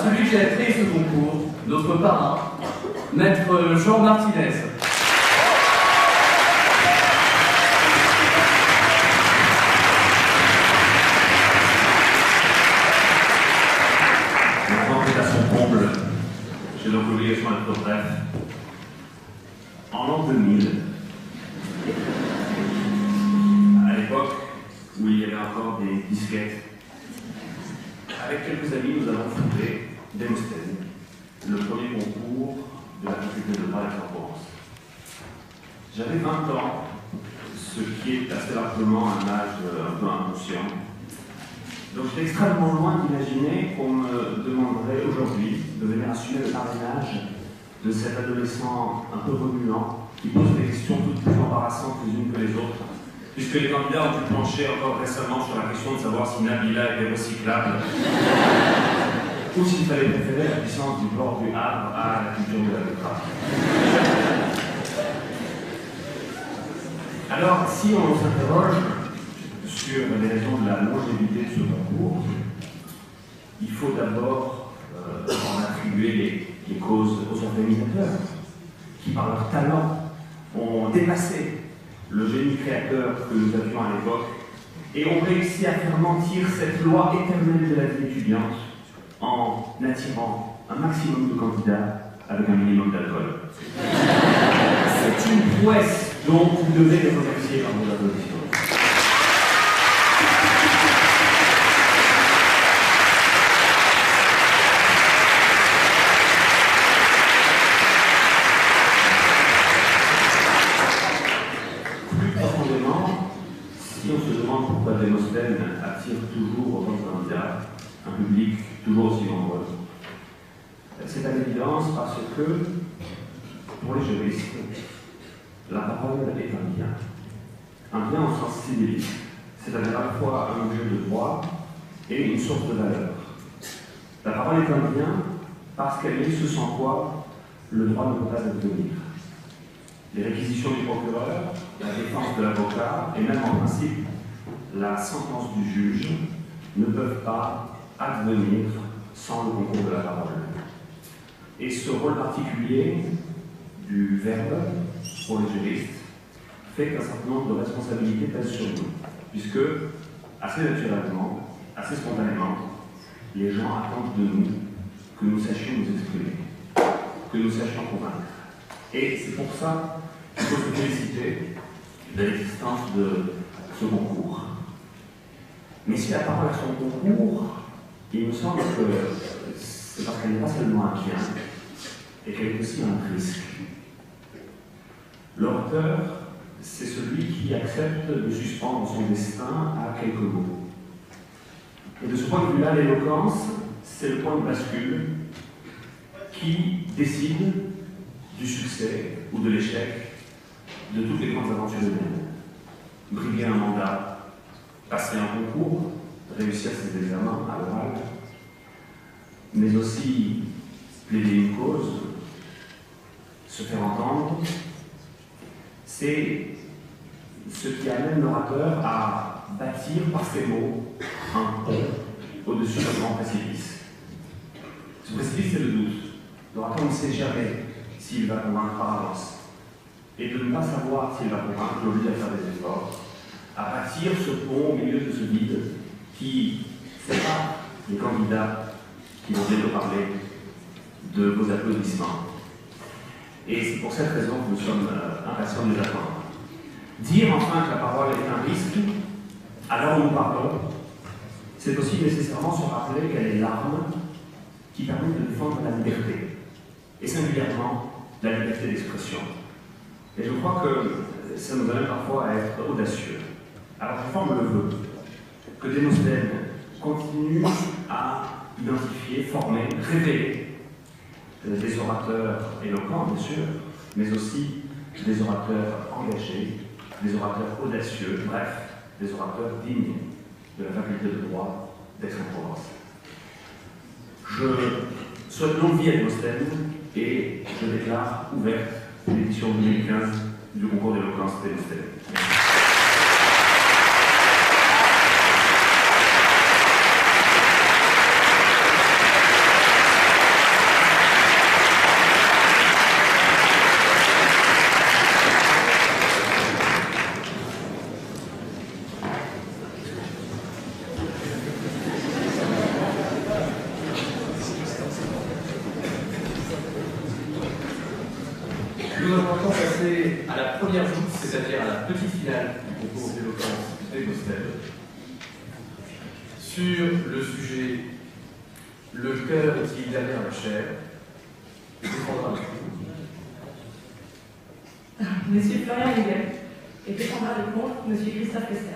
celui qui a créé ce concours, notre parrain, Maître Jean Martinez. Maintenant que à son comble, j'ai donc l'obligation d'être bref. En l'an 2000, à l'époque où il y avait encore des disquettes, avec quelques amis, nous avons fondé Démosthène, le premier concours de la faculté de droit d'Aix-en-Provence. J'avais 20 ans, ce qui est assez largement un âge un peu inconscient. Donc j'étais extrêmement loin d'imaginer qu'on me demanderait aujourd'hui de venir assumer le parrainage de cet adolescent un peu remuant qui pose des questions toutes plus embarrassantes les unes que les autres, puisque les candidats ont pu plancher encore récemment sur la question de savoir si Nabila était recyclable ou s'il fallait préférer la puissance du port du Havre à la culture de la betterave. Alors, si on s'interroge sur les raisons de la longévité de ce concours, il faut d'abord en attribuer les causes aux organisateurs, qui par leur talent ont dépassé le génie créateur que nous avions à l'époque et ont réussi à faire mentir cette loi éternelle de la vie étudiante en attirant un maximum de candidats avec un minimum d'alcool. C'est une prouesse dont vous devez les remercier par vos applaudissements. Si on se demande pourquoi Démosthène attire toujours autant de candidats, un public toujours aussi nombreux, c'est à l'évidence parce que, pour les juristes, la parole est un bien. Un bien au sens civiliste, c'est-à-dire à la fois un objet de droit et une source de valeur. La parole est un bien parce qu'elle est ce sans quoi le droit ne peut pas advenir. Les réquisitions du procureur, la défense de l'avocat et même en principe la sentence du juge ne peuvent pas advenir sans le concours de la parole. Et ce rôle particulier du verbe pour les juristes fait qu'un certain nombre de responsabilités pèsent sur nous, puisque assez naturellement, assez spontanément, les gens attendent de nous que nous sachions nous exprimer, que nous sachions convaincre. Et c'est pour ça qu'il faut se féliciter de l'existence de ce concours. Mais si la parole a son concours, il me semble que c'est parce qu'elle n'est pas seulement un bien, et qu'elle est aussi un risque. L'orateur, c'est celui qui accepte de suspendre son destin à quelques mots. Et de ce point de vue-là, l'éloquence, c'est le point de bascule qui décide du succès ou de l'échec de toutes les grandes aventures humaines. Briguer un mandat, passer un concours, réussir ses examens à l'oral, mais aussi plaider une cause, se faire entendre, c'est ce qui amène l'orateur à bâtir par ses mots un pont au-dessus d'un grand précipice. Ce précipice, c'est le doute. L'orateur ne sait jamais s'il va convaincre par avance. Et de ne pas savoir s'il va convaincre l'oblige à faire des efforts, à bâtir ce pont au milieu de ce vide qui sépare les candidats qui vont bientôt parler de vos applaudissements. Et c'est pour cette raison que nous sommes impatients de les attendre. Dire enfin que la parole est un risque, alors où nous parlons, c'est aussi nécessairement se rappeler qu'elle est l'arme qui permet de défendre la liberté, et singulièrement la liberté d'expression. Et je crois que ça nous amène parfois à être audacieux. Alors je forme le vœu que Démosthène continue à identifier, former, révéler des orateurs éloquents, bien sûr, mais aussi des orateurs engagés, des orateurs audacieux, bref, des orateurs dignes de la faculté de droit d'Aix-en-Provence. Je souhaite longue vie à Démosthène et je déclare ouverte l'édition 2015 du concours d'éloquence Démosthène. nous allons maintenant passer à la première joute, c'est-à-dire à la petite finale du concours d'éloquence Démosthène, sur le sujet le cœur est-il derrière la chair. Monsieur Florian Engel et défendra le compte Monsieur Christophe Kester.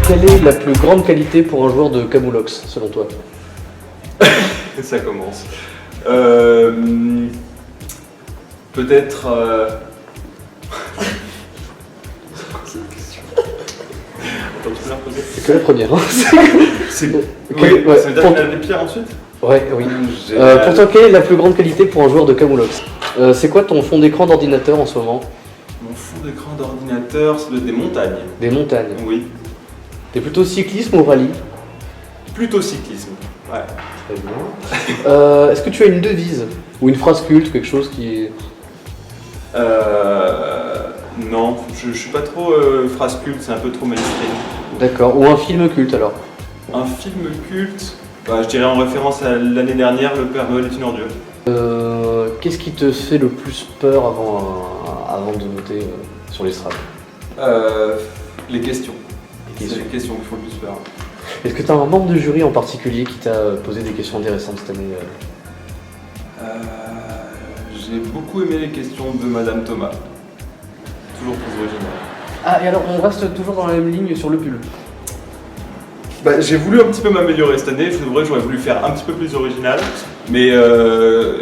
Quelle est la plus grande qualité pour un joueur de Camoulox, selon toi? Ça commence. Peut-être. Attends, tu peux la reposer? C'est que la première. Hein. C'est Ok, oui, ouais. ça veut dire qu'il y a des pierres ensuite? Ouais, oui. Génial. Pour toi, quelle est la plus grande qualité pour un joueur de Camoulox? C'est quoi ton fond d'écran d'ordinateur en ce moment? Mon fond d'écran d'ordinateur, c'est des montagnes. Des montagnes. Oui. T'es plutôt cyclisme ou rallye? Plutôt cyclisme. Ouais. Très bien. Est-ce que tu as une devise ou une phrase culte, quelque chose qui est... Non, je suis pas trop phrase culte, c'est un peu trop mainstream. D'accord. Ou un film culte alors? Un film culte, bah, je dirais en référence à l'année dernière, Le Père Noël est une ordure. Qu'est-ce qui te fait le plus peur avant de monter sur l'estrade? Les questions. Les C'est les questions qui font le plus peur. Est-ce que tu as un membre de jury en particulier qui t'a posé des questions intéressantes cette année? J'ai beaucoup aimé les questions de Madame Thomas. Toujours très original. Ah, et alors on reste toujours dans la même ligne sur le pull. Bah, j'ai voulu un petit peu m'améliorer cette année, j'aurais voulu faire un petit peu plus original, mais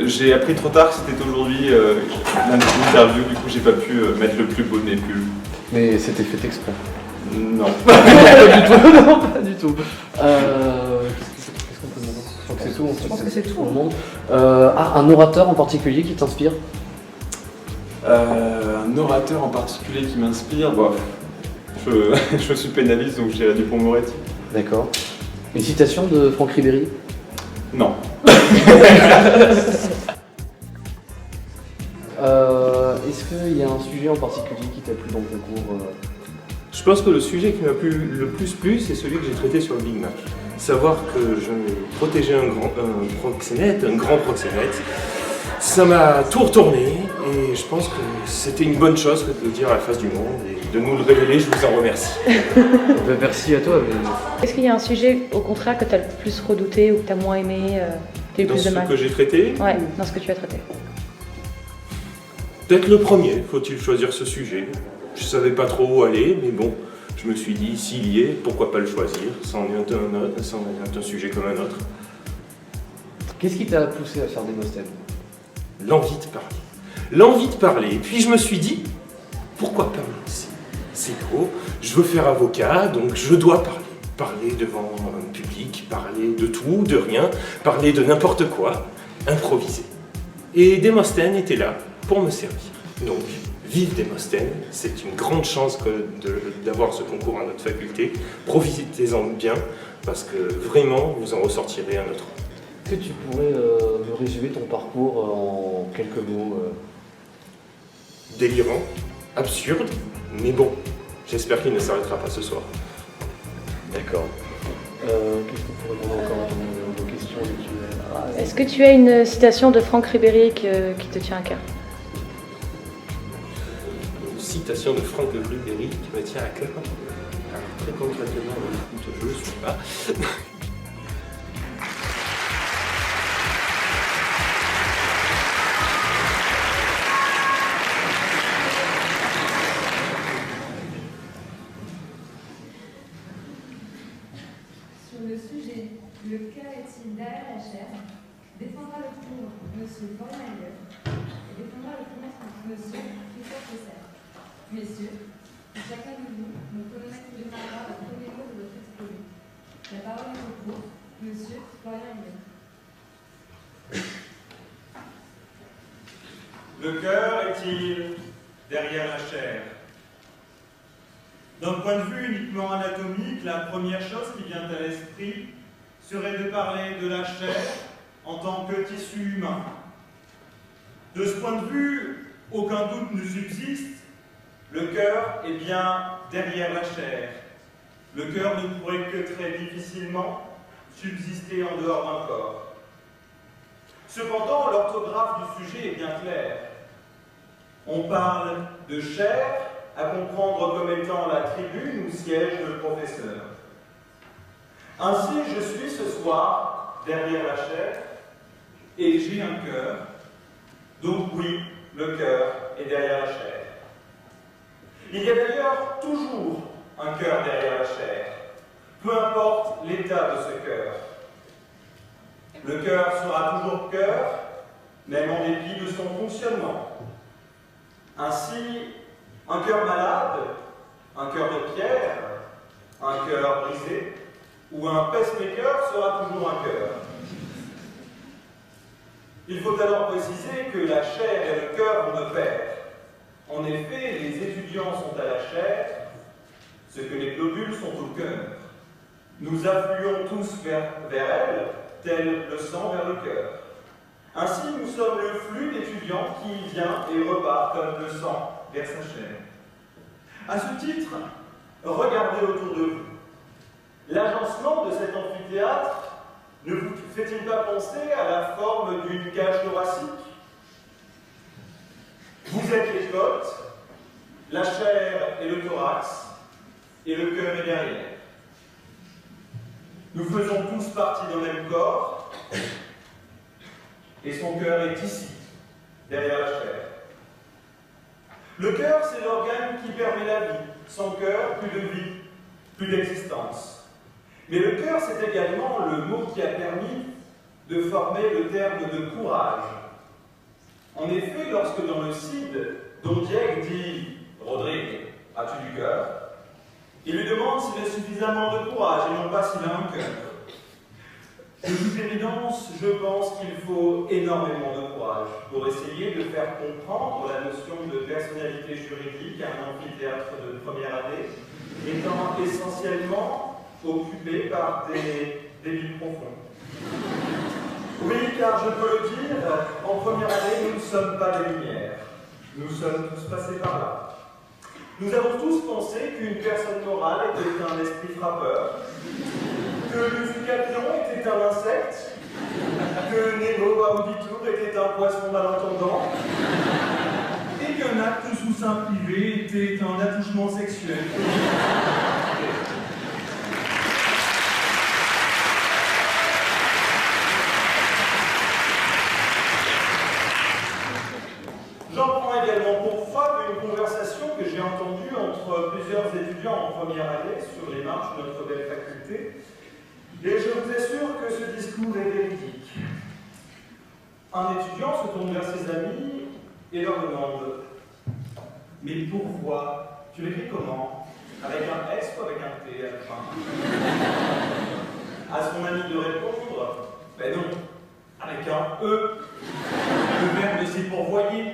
j'ai appris trop tard que c'était aujourd'hui l'interview, du coup j'ai pas pu mettre le plus beau de mes pulls. Mais c'était fait exprès. Non. Pas du tout, non, pas du tout. Qu'est-ce qu'on peut demander? Je crois que c'est tout. Je pense que c'est tout. Au monde. Un orateur en particulier qui t'inspire? Un orateur en particulier qui m'inspire, bah, je suis pénaliste donc je dirais Dupond-Moretti. D'accord. Une citation de Franck Ribéry? Non. Est-ce qu'il y a un sujet en particulier qui t'a plu dans le concours? Je pense que le sujet qui m'a plu le plus plu, c'est celui que j'ai traité sur le Big Match. Savoir que je protégeais un grand proxénète, ça m'a tout retourné et je pense que c'était une bonne chose que de le dire à la face du monde et de nous le révéler, je vous en remercie. Merci à toi. Est-ce qu'il y a un sujet, au contraire, que tu as le plus redouté ou que tu as moins aimé, qui a eu Dans plus de ce mal? que j'ai traité, Ouais, dans ce que tu as traité. peut-être le premier, faut-il choisir ce sujet. Je savais pas trop où aller, mais bon, je me suis dit, s'il y est, pourquoi pas le choisir, c'en est un sujet comme un autre. Qu'est-ce qui t'a poussé à faire Démosthène? L'envie de parler. L'envie de parler. Et puis je me suis dit, pourquoi pas moi aussi? C'est beau, je veux faire avocat, donc je dois parler. Parler devant un public, parler de tout, de rien, parler de n'importe quoi, improviser. Et Démosthène était là pour me servir. Donc, vive Démosthène, c'est une grande chance d'avoir ce concours à notre faculté. Profitez-en bien, parce que vraiment, vous en ressortirez un autre. Est-ce que tu pourrais me résumer ton parcours en quelques mots? Délirant, absurde, mais bon, j'espère qu'il ne s'arrêtera pas ce soir. D'accord. Qu'est-ce qu'on pourrait demander encore dans vos questions? Est-ce que tu as une citation de Franck Ribéry qui te tient à cœur? Une citation de Franck Ribéry qui me tient à cœur. Alors, très concrètement, je ne le suis pas. Sur le sujet, le cœur est-il derrière la chair, défendra le cours Monsieur Florian Engel et défendra le cours Monsieur Christophe Kester. Messieurs, chacun de vous me chronomètre préparera le premier mot de votre exposé. La parole est au cours Monsieur Florian Engel. Le cœur est-il derrière la chair? D'un point de vue uniquement anatomique, la première chose qui vient à l'esprit serait de parler de la chair en tant que tissu humain. De ce point de vue, aucun doute ne subsiste, le cœur est bien derrière la chair. Le cœur ne pourrait que très difficilement subsister en dehors d'un corps. Cependant, l'orthographe du sujet est bien claire. On parle de chair à comprendre comme étant la tribune où siège le professeur. Ainsi, je suis ce soir derrière la chair et j'ai un cœur. Donc oui, le cœur est derrière la chair. Il y a d'ailleurs toujours un cœur derrière la chair, peu importe l'état de ce cœur. Le cœur sera toujours cœur, même en dépit de son fonctionnement. Ainsi, un cœur malade, un cœur de pierre, un cœur brisé, ou un pacemaker sera toujours un cœur. Il faut alors préciser que la chair et le cœur vont de pair. En effet, les étudiants sont à la chair, ce que les globules sont au cœur. Nous affluons tous vers elle, tel le sang vers le cœur. Ainsi, nous sommes le flux d'étudiants qui vient et repart comme le sang vers sa chair. À ce titre, regardez autour de vous. L'agencement de cet amphithéâtre ne vous fait-il pas penser à la forme d'une cage thoracique? Vous êtes les côtes, la chair et le thorax, et le cœur est derrière. Nous faisons tous partie d'un même corps, et son cœur est ici, derrière la chair. Le cœur, c'est l'organe qui permet la vie. Sans cœur, plus de vie, plus d'existence. Mais le cœur, c'est également le mot qui a permis de former le terme de courage. En effet, lorsque dans le Cid, Don Diego dit « Rodrigue, as-tu du cœur ?» il lui demande s'il a suffisamment de courage et non pas s'il a un cœur. De toute évidence, je pense qu'il faut énormément de courage pour essayer de faire comprendre la notion de personnalité juridique à un amphithéâtre de première année, étant essentiellement occupé par des débits profonds. Oui, car je peux le dire, en première année, nous ne sommes pas des lumières. Nous sommes tous passés par là. Nous avons tous pensé qu'une personne morale était un esprit frappeur, que le Capion était un insecte, que Nemo Auditur était un poisson malentendant, et qu'un acte sous sein privé était un attouchement sexuel. J'en prends également pour preuve une conversation que j'ai entendue entre plusieurs étudiants en première année sur les marches de notre belle faculté, et je vous assure que ce discours est véridique. Un étudiant se tourne vers ses amis et leur demande « Mais pourquoi? Tu l'écris comment? Avec un S ou avec un T à la fin ?» À son ami de répondre « Ben non, avec un E. Le verbe c'est pourvoyer. »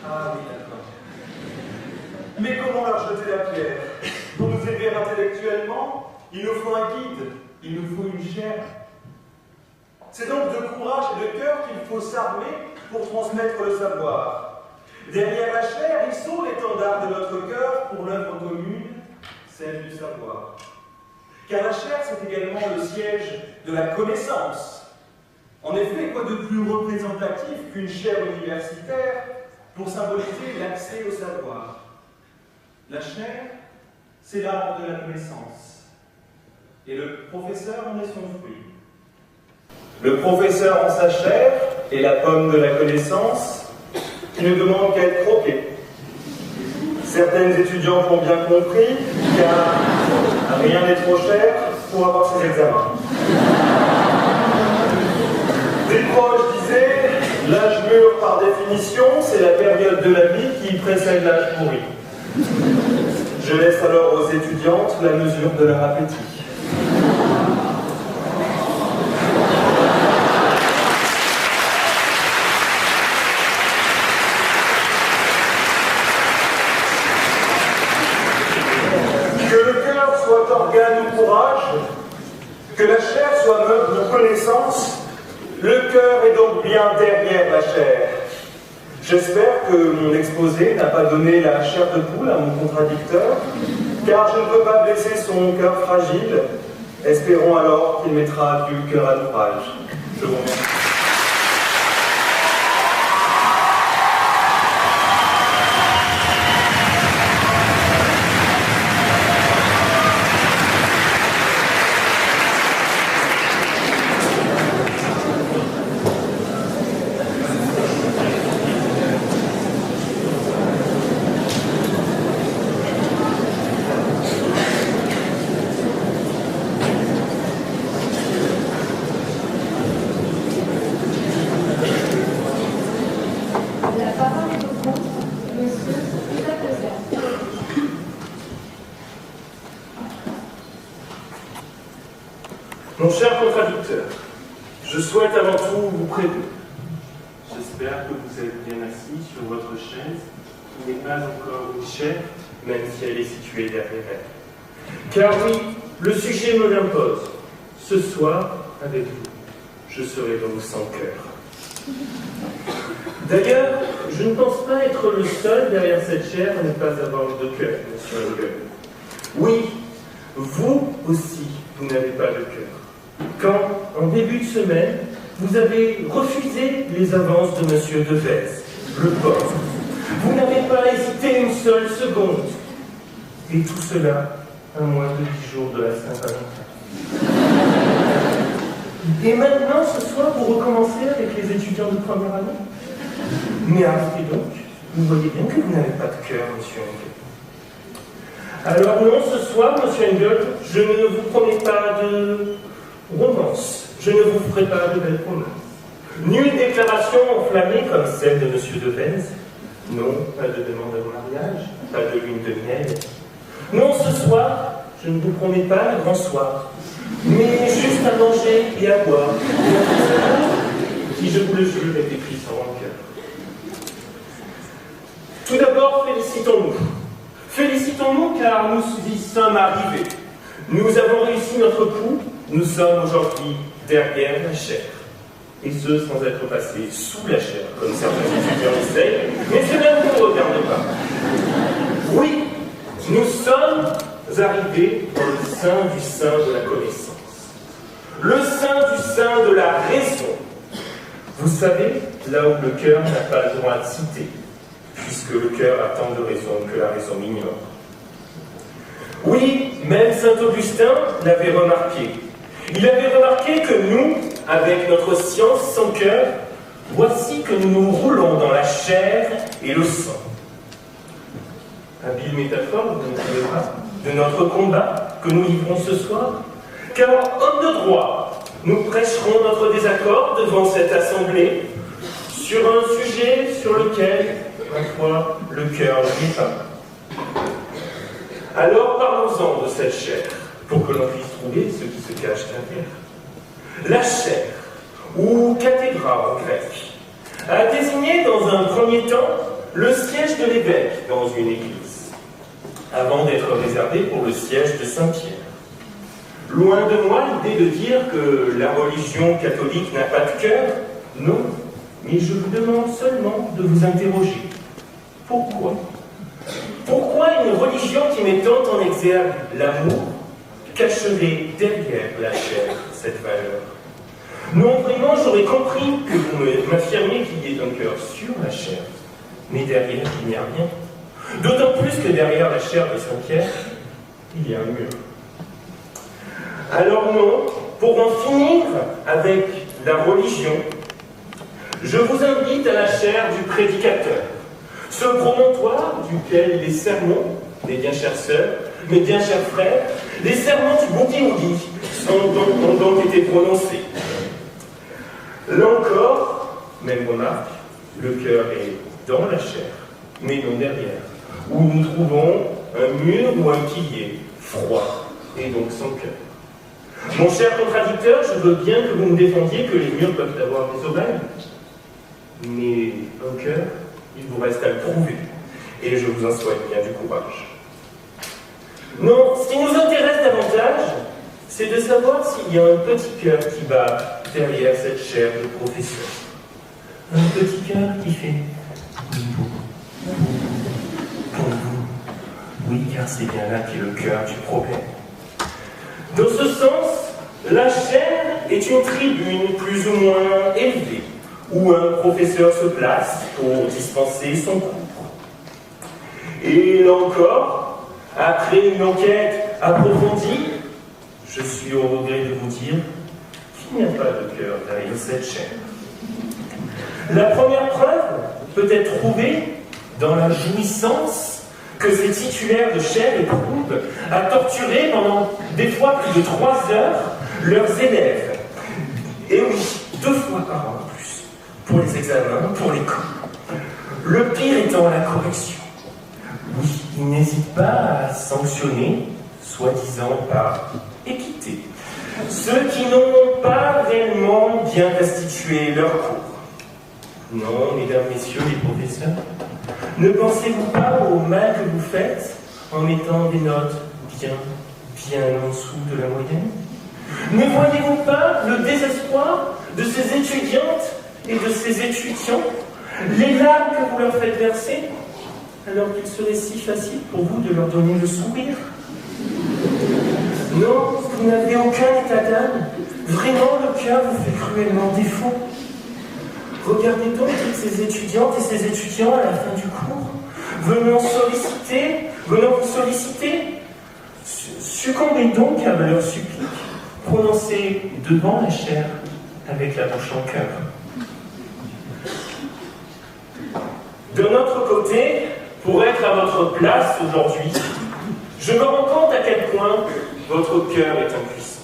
Ah oui, d'accord. Mais comment leur jeter la pierre? Pour nous aider intellectuellement, il nous faut un guide, il nous faut une chair. C'est donc de courage et de cœur qu'il faut s'armer pour transmettre le savoir. Derrière la chair, hissons l'étendard de notre cœur pour l'œuvre commune, celle du savoir. Car la chair, c'est également le siège de la connaissance. En effet, quoi de plus représentatif qu'une chaire universitaire pour symboliser l'accès au savoir? La chair, c'est l'arbre de la connaissance. Et le professeur en est son fruit. Le professeur en sa chair est la pomme de la connaissance qui ne demande qu'à être croquée. Certaines étudiantes l'ont bien compris, car rien n'est trop cher pour avoir ses examens. Des proches disaient, l'âge mûr par définition, c'est la période de la vie qui précède l'âge pourri. Je laisse alors aux étudiantes la mesure de leur appétit. connaissance, le cœur est donc bien derrière la chair. J'espère que mon exposé n'a pas donné la chair de poule à mon contradicteur, car je ne veux pas blesser son cœur fragile. Espérons alors qu'il mettra du cœur à l'ouvrage. Je vous remercie. Mon cher contradicteur, je souhaite avant tout vous prévenir. J'espère que vous êtes bien assis sur votre chaise, qui n'est pas encore une chair, même si elle est située derrière elle. Car oui, le sujet me l'impose. Ce soir, avec vous, je serai donc sans cœur. D'ailleurs, je ne pense pas être le seul derrière cette chair à ne pas avoir de cœur, monsieur Engel. Oui, vous aussi, vous n'avez pas de cœur. Quand, en début de semaine, vous avez refusé les avances de monsieur Devez, le pauvre. Vous n'avez pas hésité une seule seconde. Et tout cela à moins de 10 jours de la Saint-Valentin. Et maintenant, ce soir, vous recommencez avec les étudiants de première année. Mais arrêtez donc, vous voyez bien que vous n'avez pas de cœur, monsieur Engel. Alors non, ce soir, monsieur Engel, je ne vous promets pas de romance. Je ne vous ferai pas de belles promesses. Nulle déclaration enflammée comme celle de monsieur Devez. Non, pas de demande de mariage, pas de lune de miel. Non, ce soir, je ne vous promets pas le grand soir, mais juste à manger et à boire. Qui, je vous le jure, est écrit sans rancœur. Tout d'abord, félicitons-nous. Félicitons-nous car nous y sommes arrivés. Nous avons réussi notre coup. Nous sommes aujourd'hui derrière la chair. Et ce, sans être passés sous la chair, comme certains étudiants essayent, mais cela ne nous regarde pas. Oui, nous sommes arrivés dans le sein de la connaissance. Le sein de la raison. Vous savez, là où le cœur n'a pas le droit de citer, puisque le cœur a tant de raisons que la raison ignore. Oui, même saint Augustin l'avait remarqué. Il avait remarqué que nous, avec notre science sans cœur, voici que nous nous roulons dans la chair et le sang. Habile métaphore, vous ne trouvez pas, de notre combat que nous livrons ce soir? Car, hommes de droit, nous prêcherons notre désaccord devant cette assemblée sur un sujet sur lequel, ma foi, le cœur n'est pas. Alors parlons-en de cette chair, pour que l'on puisse trouver ce qui se cache derrière. La chair, ou cathédrale en grec, a désigné dans un premier temps le siège de l'évêque dans une église, avant d'être réservé pour le siège de Saint-Pierre. Loin de moi l'idée de dire que la religion catholique n'a pas de cœur, non, mais je vous demande seulement de vous interroger. Pourquoi? Pourquoi une religion qui met tant en exergue l'amour cacherait derrière la chair cette valeur? Non, vraiment, j'aurais compris que vous m'affirmiez qu'il y ait un cœur sur la chair, mais derrière, il n'y a rien. D'autant plus que derrière la chair de Saint-Pierre, il y a un mur. Alors non, pour en finir avec la religion, je vous invite à la chair du prédicateur, ce promontoire duquel les sermons, mes bien chères sœurs, mes bien chers frères, les sermons du boogie-woogie ont donc été prononcés. Là encore, même remarque, le cœur est dans la chair, mais non derrière, où nous trouvons un mur ou un pilier froid, et donc sans cœur. Mon cher contradicteur, je veux bien que vous me défendiez que les murs peuvent avoir des oreilles, mais un cœur, il vous reste à le prouver, et je vous en souhaite bien du courage. Non, ce qui nous intéresse davantage, c'est de savoir s'il y a un petit cœur qui bat derrière cette chaire de professeur. Un petit cœur qui fait pour vous. Oui, car c'est bien là qu'est le cœur du problème. Dans ce sens, la chaire est une tribune plus ou moins élevée, où un professeur se place pour dispenser son cours. Et là encore, après une enquête approfondie, je suis au regret de vous dire qu'il n'y a pas de cœur derrière cette chaire. La première preuve peut être trouvée dans la jouissance que ces titulaires de chaire éprouvent à torturer pendant des fois plus de 3 heures leurs élèves. Et oui, 2 fois par an en plus, pour les examens, pour les cours. Le pire étant la correction. Oui, ils n'hésitent pas à sanctionner, soi-disant par équité, ceux qui n'ont pas réellement bien restitué leur cours. Non, mesdames, messieurs les professeurs, ne pensez-vous pas au mal que vous faites en mettant des notes bien en dessous de la moyenne? Ne voyez-vous pas le désespoir de ces étudiantes et de ces étudiants, les larmes que vous leur faites verser, alors qu'il serait si facile pour vous de leur donner le sourire? Non, vous n'avez aucun état d'âme. Vraiment, le cœur vous fait cruellement défaut. Regardez donc toutes ces étudiantes et ces étudiants à la fin du cours, venant vous solliciter. Succombez donc à leur supplique, prononcée devant la chaire, avec la bouche en cœur. De notre côté, pour être à votre place aujourd'hui, je me rends compte à quel point votre cœur est impuissant.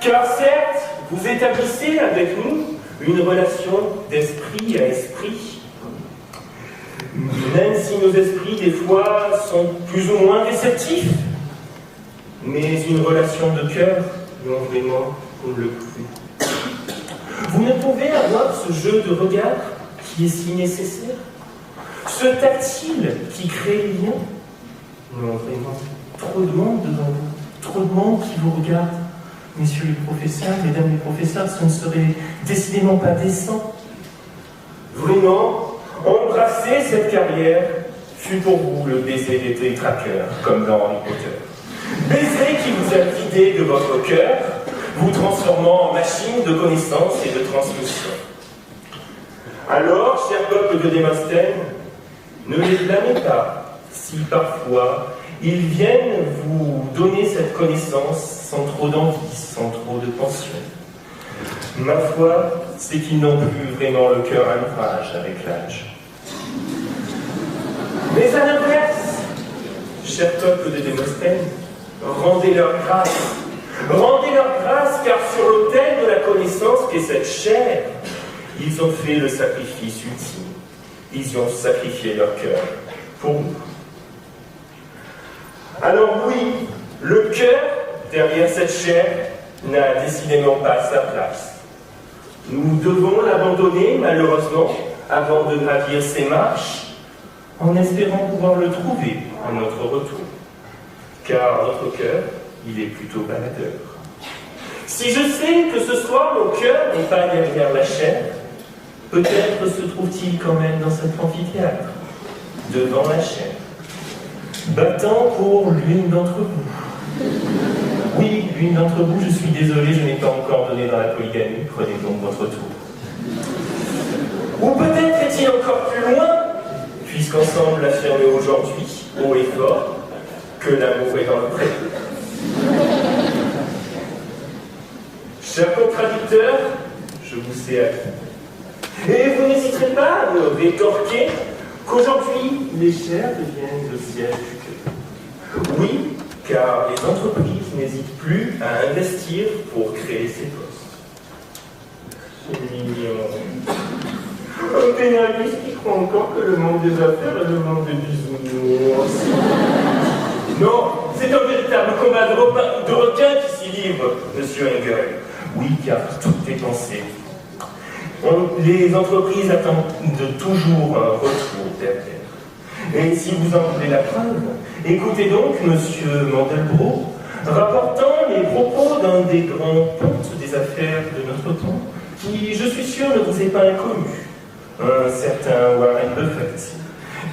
Car certes, vous établissez avec nous une relation d'esprit à esprit, même si nos esprits des fois sont plus ou moins réceptifs, mais une relation de cœur, non vraiment, vous le pouvez. Vous ne pouvez avoir ce jeu de regard qui est si nécessaire, ce tactile qui crée les liens. Non, vraiment, trop de monde devant vous, trop de monde qui vous regarde. Messieurs les professeurs, mesdames les professeurs, ce ne serait décidément pas décent. Vraiment, embrasser cette carrière fut pour vous le baiser des tétraqueurs, comme dans Harry Potter. Baiser qui vous a vidé de votre cœur, vous transformant en machine de connaissance et de transmission. Alors, cher peuple de Démosthène, ne les blâmez pas si parfois ils viennent vous donner cette connaissance sans trop d'envie, sans trop de pension. Ma foi, c'est qu'ils n'ont plus vraiment le cœur à l'ouvrage avec l'âge. Mais à l'inverse, cher peuple de Démosthène, rendez-leur grâce, car sur l'autel de la connaissance qu'est cette chair, ils ont fait le sacrifice ultime. Ils ont sacrifié leur cœur pour nous. Alors oui, le cœur, derrière cette chair, n'a décidément pas sa place. Nous devons l'abandonner, malheureusement, avant de gravir ces marches, en espérant pouvoir le trouver à notre retour. Car notre cœur, il est plutôt baladeur. Si je sais que ce soir, mon cœur n'est pas derrière la chair, peut-être se trouve-t-il quand même dans cet amphithéâtre, devant la chair, battant pour l'une d'entre vous. Oui, l'une d'entre vous, je suis désolé, je n'ai pas encore donné dans la polygamie, prenez donc votre tour. Ou peut-être est-il encore plus loin, puisqu'ensemble affirmer aujourd'hui, haut et fort, que l'amour est dans le pré. Cher contradicteur, je vous sais acquis. Et vous n'hésiterez pas à me rétorquer qu'aujourd'hui, les chairs deviennent le siège du cœur. Oui, car les entreprises n'hésitent plus à investir pour créer ces postes. C'est mignon. Un pénaliste qui croit encore que le monde des affaires est le monde des bisounours. Non, c'est un véritable combat de requins qui s'y livre, monsieur Engel. Oui, car tout est pensé. Les entreprises attendent toujours un retour derrière. Et si vous en voulez la preuve, écoutez donc monsieur Mandelbrot rapportant les propos d'un des grands pontes des des affaires de notre temps, qui, je suis sûr, ne vous est pas inconnu, un certain Warren Buffett,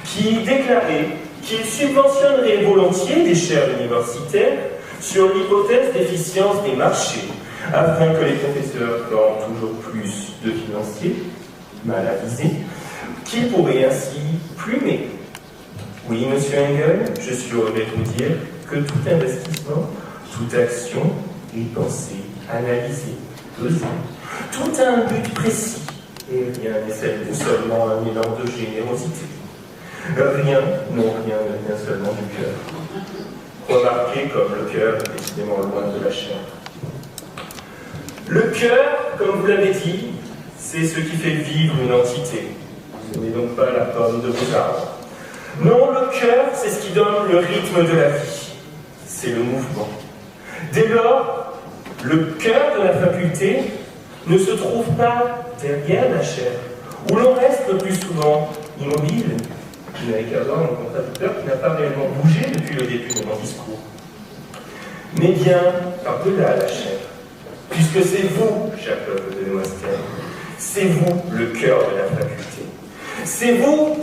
qui déclarait qu'il subventionnerait volontiers des chaires universitaires sur l'hypothèse d'efficience des marchés, afin que les professeurs gagnent toujours plus de financiers, mal avisés, qui pourraient ainsi plumer. Oui, monsieur Engel, je suis heureux de vous dire que tout investissement, toute action est pensée, analysée, pesée. Tout a un but précis, et rien n'est seulement un élan de générosité. Rien, non rien ne vient seulement du cœur. Remarquez comme le cœur est décidément loin de la chair. Le cœur, comme vous l'avez dit, c'est ce qui fait vivre une entité. Ce n'est donc pas la pomme de vos arbres. Non, le cœur, c'est ce qui donne le rythme de la vie. C'est le mouvement. Dès lors, le cœur de la faculté ne se trouve pas derrière la chair, où l'on reste le plus souvent immobile. Je n'avais qu'à voir mon contradicteur qui n'a pas réellement bougé depuis le début de mon discours. Mais bien par-delà la chair, puisque c'est vous, cher peuple de Démosthène, c'est vous le cœur de la faculté. C'est vous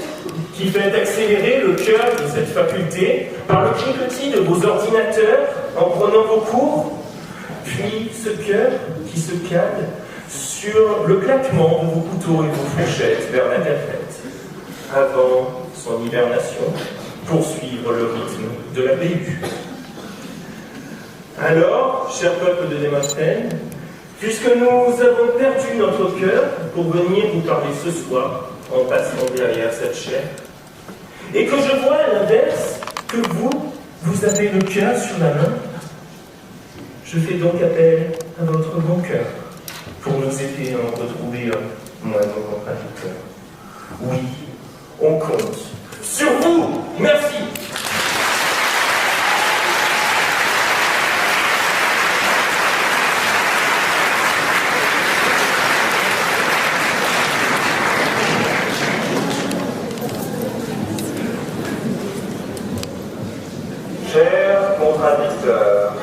qui faites accélérer le cœur de cette faculté par le cliquetis de vos ordinateurs en prenant vos cours, puis ce cœur qui se cale sur le claquement de vos couteaux et vos fléchettes vers l'Internet, avant son hibernation, poursuivre le rythme de la BU. Alors, cher peuple de Démosthène, puisque nous avons perdu notre cœur pour venir vous parler ce soir, en passant derrière cette chair, et que je vois à l'inverse que vous avez le cœur sur la main, je fais donc appel à votre bon cœur pour nous aider à en retrouver un, moi et mon contradicteur. Oui, on compte sur vous. Merci. Cher contradicteur,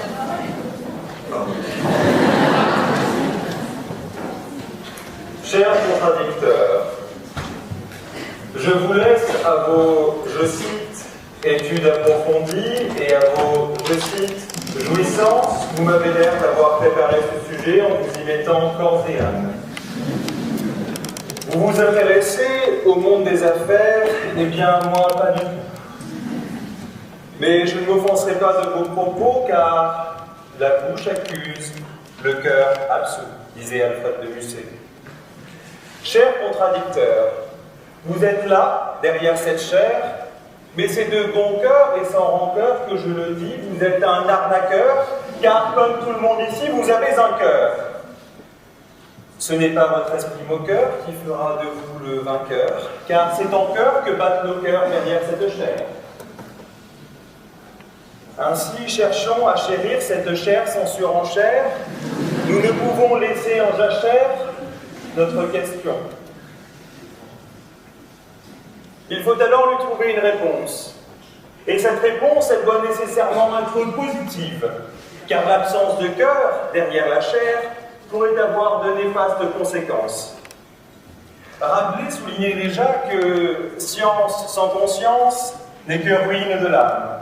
cher contradicteur, je vous laisse à vos, je cite, études approfondies et à vos, je cite, jouissances. Vous m'avez l'air d'avoir préparé ce sujet en vous y mettant corps et âme. Vous vous intéressez au monde des affaires, eh bien, moi, pas du tout. Mais je ne m'offenserai pas de vos propos, car la bouche accuse, le cœur absout, disait Alfred de Musset. Cher contradicteur, vous êtes là, derrière cette chair, mais c'est de bon cœur et sans rancœur que je le dis, vous êtes un arnaqueur, car comme tout le monde ici, vous avez un cœur. Ce n'est pas votre esprit moqueur qui fera de vous le vainqueur, car c'est en cœur que battent nos cœurs derrière cette chair. Ainsi, cherchons à chérir cette chair sans surenchère. Nous ne pouvons laisser en jachère notre question. Il faut alors lui trouver une réponse. Et cette réponse, elle doit nécessairement être positive, car l'absence de cœur derrière la chair pourrait avoir de néfastes conséquences. Rabelais soulignait déjà que science sans conscience n'est que ruine de l'âme.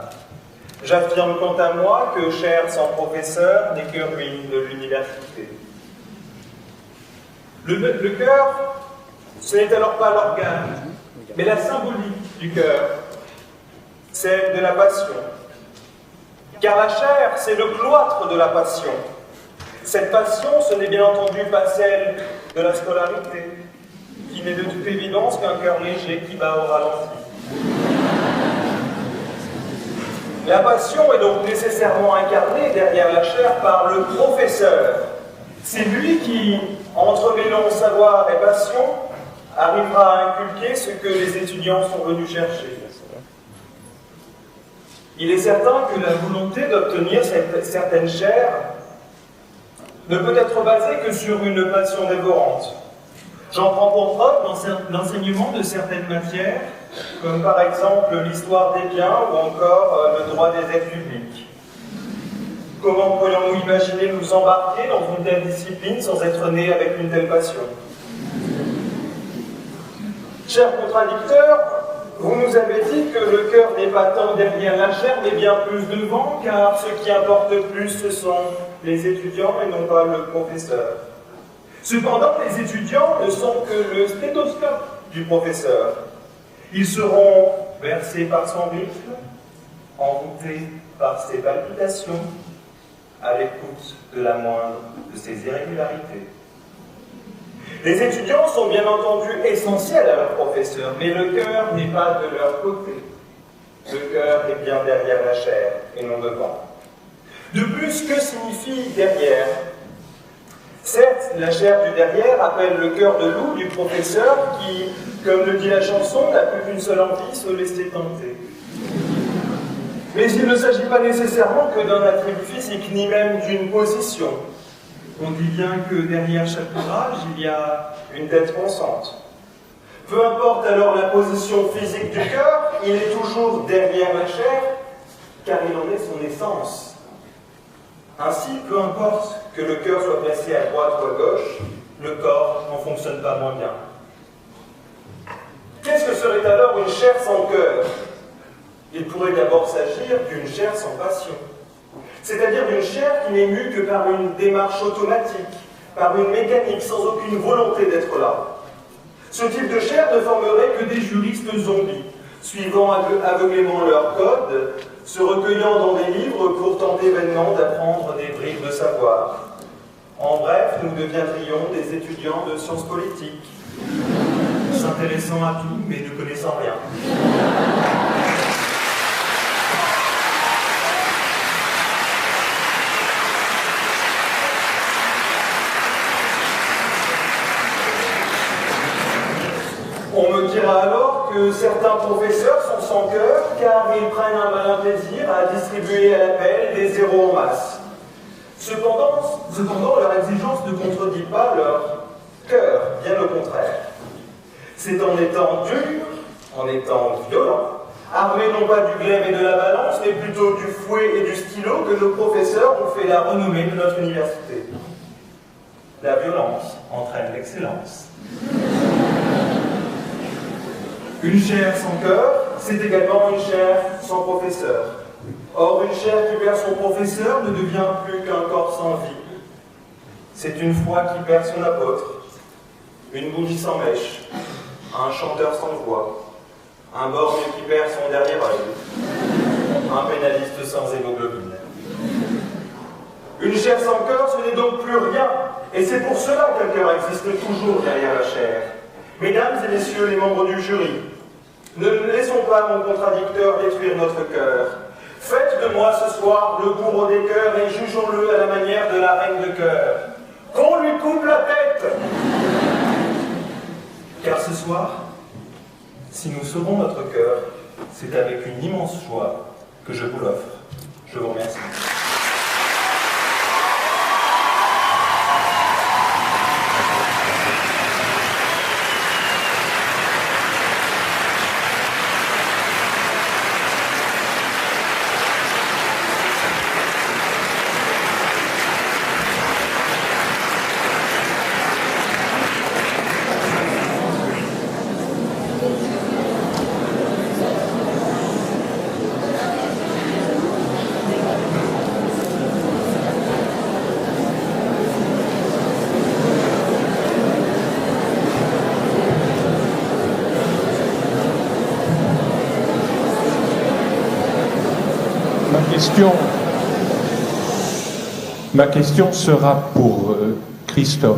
J'affirme quant à moi que chair sans professeur n'est que ruine de l'université. Le cœur, ce n'est alors pas l'organe, mais la symbolique du cœur, celle de la passion. Car la chair, c'est le cloître de la passion. Cette passion, ce n'est bien entendu pas celle de la scolarité, qui n'est de toute évidence qu'un cœur léger qui bat au ralenti. La passion est donc nécessairement incarnée derrière la chair par le professeur. C'est lui qui, entremêlant savoir et passion, arrivera à inculquer ce que les étudiants sont venus chercher. Il est certain que la volonté d'obtenir certaines chaires ne peut être basée que sur une passion dévorante. J'en prends pour preuve l'enseignement de certaines matières, comme par exemple l'histoire des biens ou encore le droit des aides publiques. Comment pourrions-nous imaginer nous embarquer dans une telle discipline sans être nés avec une telle passion? Chers contradicteurs, vous nous avez dit que le cœur n'est pas tant derrière la chair, mais bien plus devant, car ce qui importe plus, ce sont les étudiants et non pas le professeur. Cependant, les étudiants ne sont que le stéthoscope du professeur. Ils seront bercés par son rythme, envoûtés par ses palpitations, à l'écoute de la moindre de ses irrégularités. Les étudiants sont bien entendu essentiels à leur professeur, mais le cœur n'est pas de leur côté. Le cœur est bien derrière la chair et non devant. De plus, que signifie derrière? Certes, la chair du derrière appelle le cœur de loup du professeur qui, comme le dit la chanson, n'a plus qu'une seule envie, se laisser tenter. Mais il ne s'agit pas nécessairement que d'un attribut physique, ni même d'une position. On dit bien que derrière chaque ouvrage, il y a une tête pensante. Peu importe alors la position physique du cœur, il est toujours derrière la chair, car il en est son essence. Ainsi, peu importe que le cœur soit placé à droite ou à gauche, le corps n'en fonctionne pas moins bien. Qu'est-ce que serait alors une chair sans cœur? Il pourrait d'abord s'agir d'une chair sans passion. C'est-à-dire d'une chair qui n'est mue que par une démarche automatique, par une mécanique, sans aucune volonté d'être là. Ce type de chair ne formerait que des juristes zombies, suivant aveuglément leur code, se recueillant dans des livres pour tenter vainement d'apprendre des bribes de savoir. En bref, nous deviendrions des étudiants de sciences politiques, s'intéressant à tout mais ne connaissant rien. On me dira alors que certains professeurs sont sans cœur car ils prennent un malin plaisir à distribuer à l'appel des zéros en masse. Cependant, leur exigence ne contredit pas leur cœur, bien au contraire. C'est en étant dur, en étant violent, armés non pas du glaive et de la balance, mais plutôt du fouet et du stylo que nos professeurs ont fait la renommée de notre université. La violence entraîne l'excellence. Une chair sans cœur, c'est également une chair sans professeur. Or, une chair qui perd son professeur ne devient plus qu'un corps sans vie. C'est une foi qui perd son apôtre, une bougie sans mèche, un chanteur sans voix, un borgne qui perd son dernier œil, un pénaliste sans hémoglobine. Une chair sans cœur, ce n'est donc plus rien, et c'est pour cela qu'un cœur existe toujours derrière la chair. Mesdames et messieurs les membres du jury, ne laissons pas mon contradicteur détruire notre cœur. Faites de moi ce soir le bourreau des cœurs et jugeons-le à la manière de la reine de cœur. Qu'on lui coupe la tête! Car ce soir, si nous sauvons notre cœur, c'est avec une immense joie que je vous l'offre. Je vous remercie. Ma question sera pour Christophe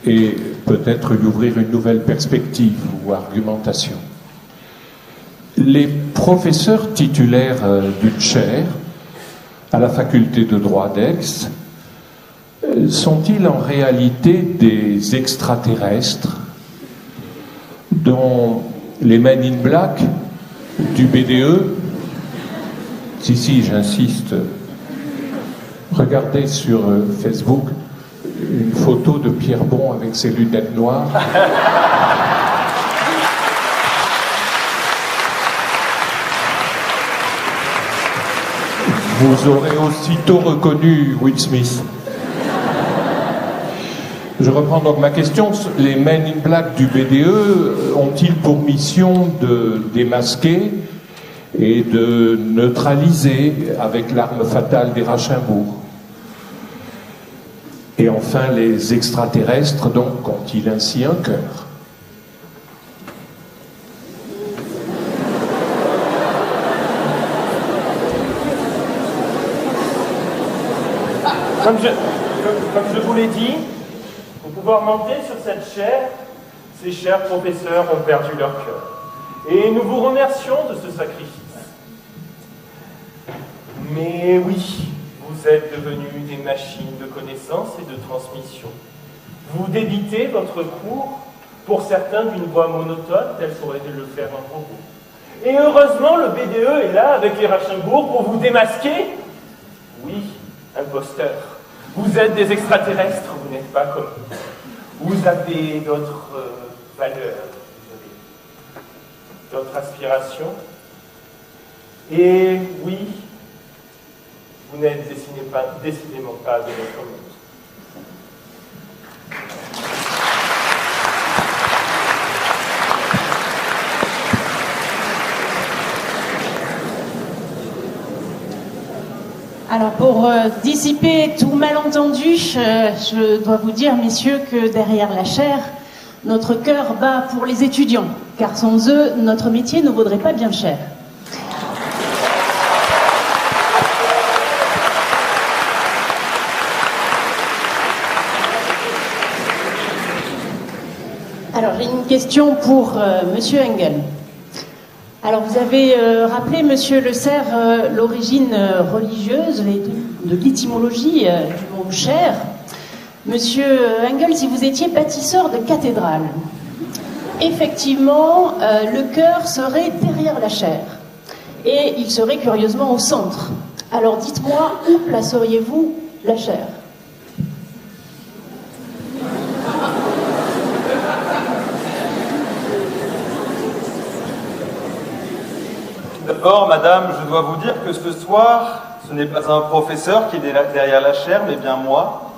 et peut-être lui ouvrir une nouvelle perspective ou argumentation. Les professeurs titulaires d'une chaire à la faculté de droit d'Aix sont-ils en réalité des extraterrestres dont les Men in Black du BDE, si, j'insiste, regardez sur Facebook une photo de Pierre Bon avec ses lunettes noires. Vous aurez aussitôt reconnu Will Smith. Je reprends donc ma question. Les Men in Black du BDE ont-ils pour mission de démasquer et de neutraliser avec l'arme fatale des Rachenbourg? Et enfin, les extraterrestres, donc, ont-ils ainsi un cœur? Comme je vous l'ai dit, pour pouvoir monter sur cette chaire, ces chers professeurs ont perdu leur cœur. Et nous vous remercions de ce sacrifice. Mais oui, vous êtes devenus des machines de connaissance et de transmission. Vous débitez votre cours, pour certains d'une voix monotone, telle qu'aurait dû le faire un robot. Et heureusement, le BDE est là avec les Rachenbourg pour vous démasquer. Oui, imposteurs. Vous êtes des extraterrestres, vous n'êtes pas comme nous. Vous avez d'autres valeurs, d'autres aspirations. Et oui, vous n'êtes décidément pas de notre monde. Alors pour dissiper tout malentendu, je dois vous dire, messieurs, que derrière la chaire, notre cœur bat pour les étudiants, car sans eux, notre métier ne vaudrait pas bien cher. Alors j'ai une question pour Monsieur Engel. Alors vous avez rappelé, Monsieur Le Serre, l'origine religieuse de l'étymologie du mot chair. Monsieur Engel, si vous étiez bâtisseur de cathédrale, effectivement, le cœur serait derrière la chair et il serait curieusement au centre. Alors dites-moi, où placeriez-vous la chair ? D'abord, madame, je dois vous dire que ce soir, ce n'est pas un professeur qui est derrière la chaire, mais bien moi,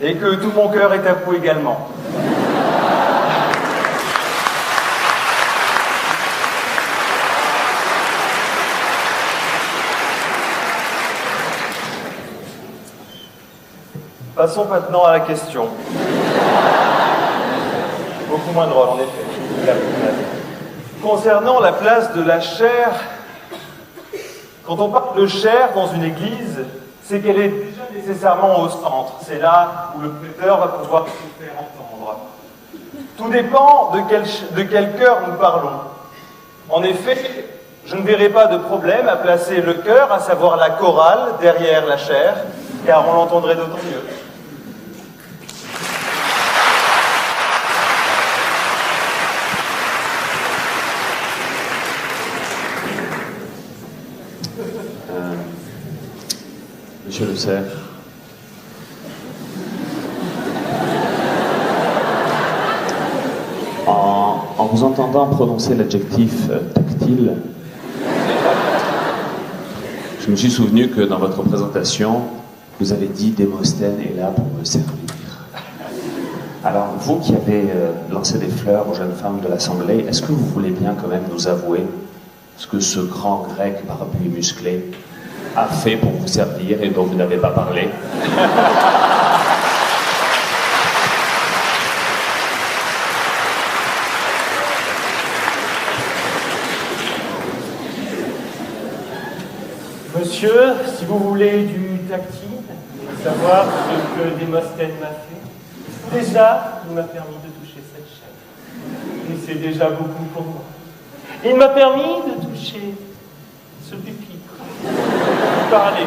et que tout mon cœur est à vous également. Passons maintenant à la question. Beaucoup moins drôle, en effet. Concernant la place de la chair, quand on parle de chair dans une église, c'est qu'elle est déjà nécessairement au centre. C'est là où le prêteur va pouvoir se faire entendre. Tout dépend de quel cœur nous parlons. En effet, je ne verrai pas de problème à placer le cœur, à savoir la chorale, derrière la chair, car on l'entendrait d'autant mieux. Monsieur Le Serre. En vous entendant prononcer l'adjectif tactile, je me suis souvenu que dans votre présentation, vous avez dit Démosthène est là pour me servir. Alors, vous qui avez lancé des fleurs aux jeunes femmes de l'Assemblée, est-ce que vous voulez bien quand même nous avouer ce que ce grand grec barbu et musclé a fait pour vous servir et dont vous n'avez pas parlé? Monsieur, si vous voulez du tactile, savoir ce que Démosthène m'a fait, déjà, il m'a permis de toucher cette chaîne. Et c'est déjà beaucoup pour moi. Il m'a permis de toucher ce pupitre. Parlez.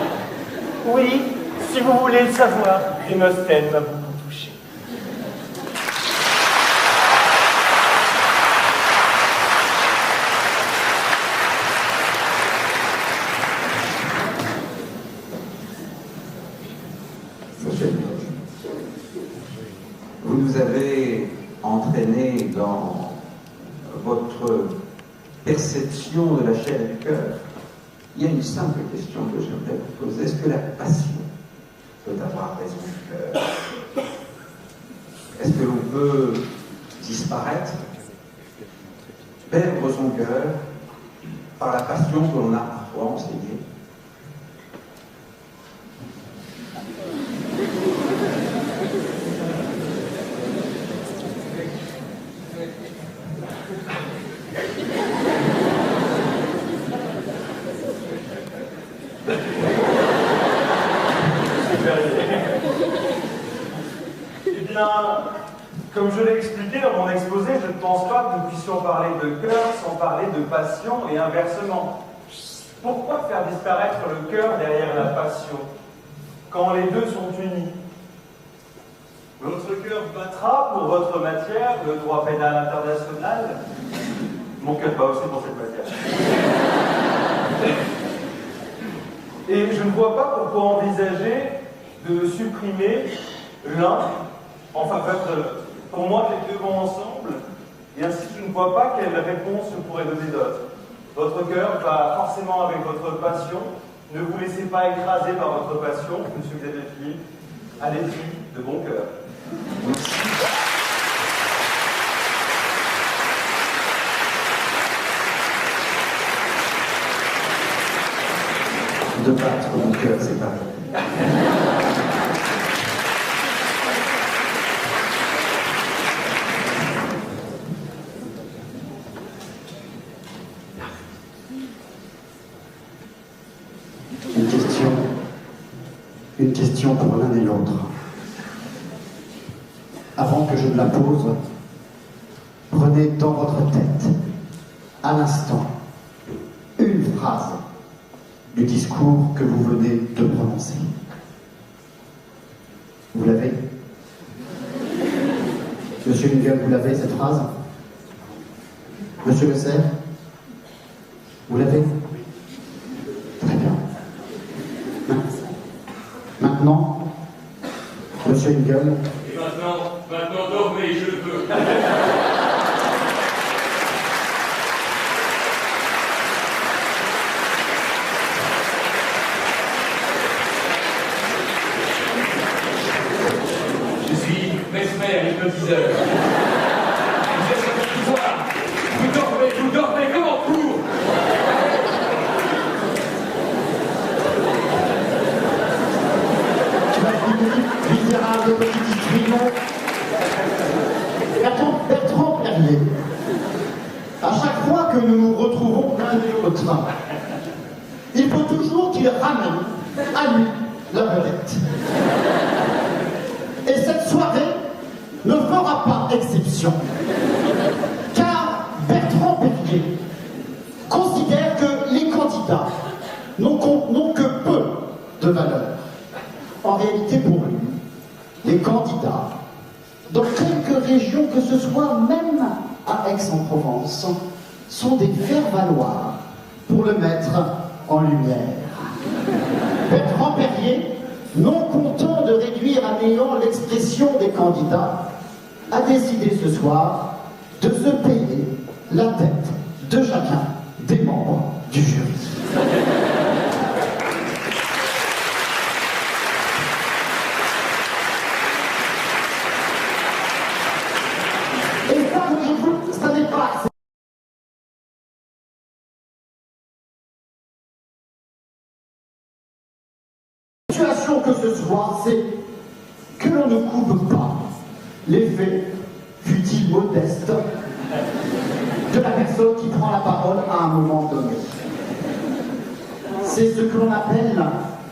Oui, si vous voulez le savoir, Démosthène m'a beaucoup touché. Vous nous avez entraînés dans votre perception de la chair et du cœur, Il y a une simple question que j'aimerais vous poser. Est-ce que la passion peut avoir raison du cœur? Est-ce que l'on peut disparaître, perdre son cœur par la passion que l'on a parfois enseignée? Eh bien, comme je l'ai expliqué dans mon exposé, je ne pense pas que nous puissions parler de cœur sans parler de passion et inversement. Pourquoi faire disparaître le cœur derrière la passion quand les deux sont unis? Votre cœur battra pour votre matière, le droit pénal international. Mon cœur bat aussi pour cette matière. Et je ne vois pas pourquoi envisager de supprimer l'un en faveur de l'autre. Pour moi, les deux vont ensemble, et ainsi je ne vois pas quelle réponse je pourrais donner d'autre. Votre cœur va forcément avec votre passion. Ne vous laissez pas écraser par votre passion, monsieur Xavier Philippe. Allez-y, de bon cœur. De battre mon cœur, c'est pas vrai. Une question pour l'un et l'autre. Avant que je ne la pose, prenez dans votre tête, à l'instant, une phrase du discours que vous venez de prononcer. Vous l'avez? Monsieur Miguel, vous l'avez, cette phrase? Monsieur Le Serre? Vous l'avez? Très bien. Maintenant, Monsieur Engel. Et maintenant dormez, je veux. Je suis Mesmer, hypnotiseur. Vous êtes votre pouvoir. Vous dormez comme en cours. Misérable petit triomphe. Bertrand Perrier. À chaque fois que nous nous retrouvons l'un et l'autre, il faut toujours qu'il ramène à lui la vedette. Et cette soirée ne fera pas exception. Car Bertrand Perrier considère que les candidats n'ont que peu de valeur. En réalité, pour lui, les candidats, dans quelques régions que ce soit, même à Aix-en-Provence, sont des faire-valoir pour le mettre en lumière. Bertrand Perrier, non content de réduire à néant l'expression des candidats, a décidé ce soir de se payer la tête de chacun des membres du jury. Que ce soit, c'est que l'on ne coupe pas l'effet, fut-il modeste, de la personne qui prend la parole à un moment donné. C'est ce que l'on appelle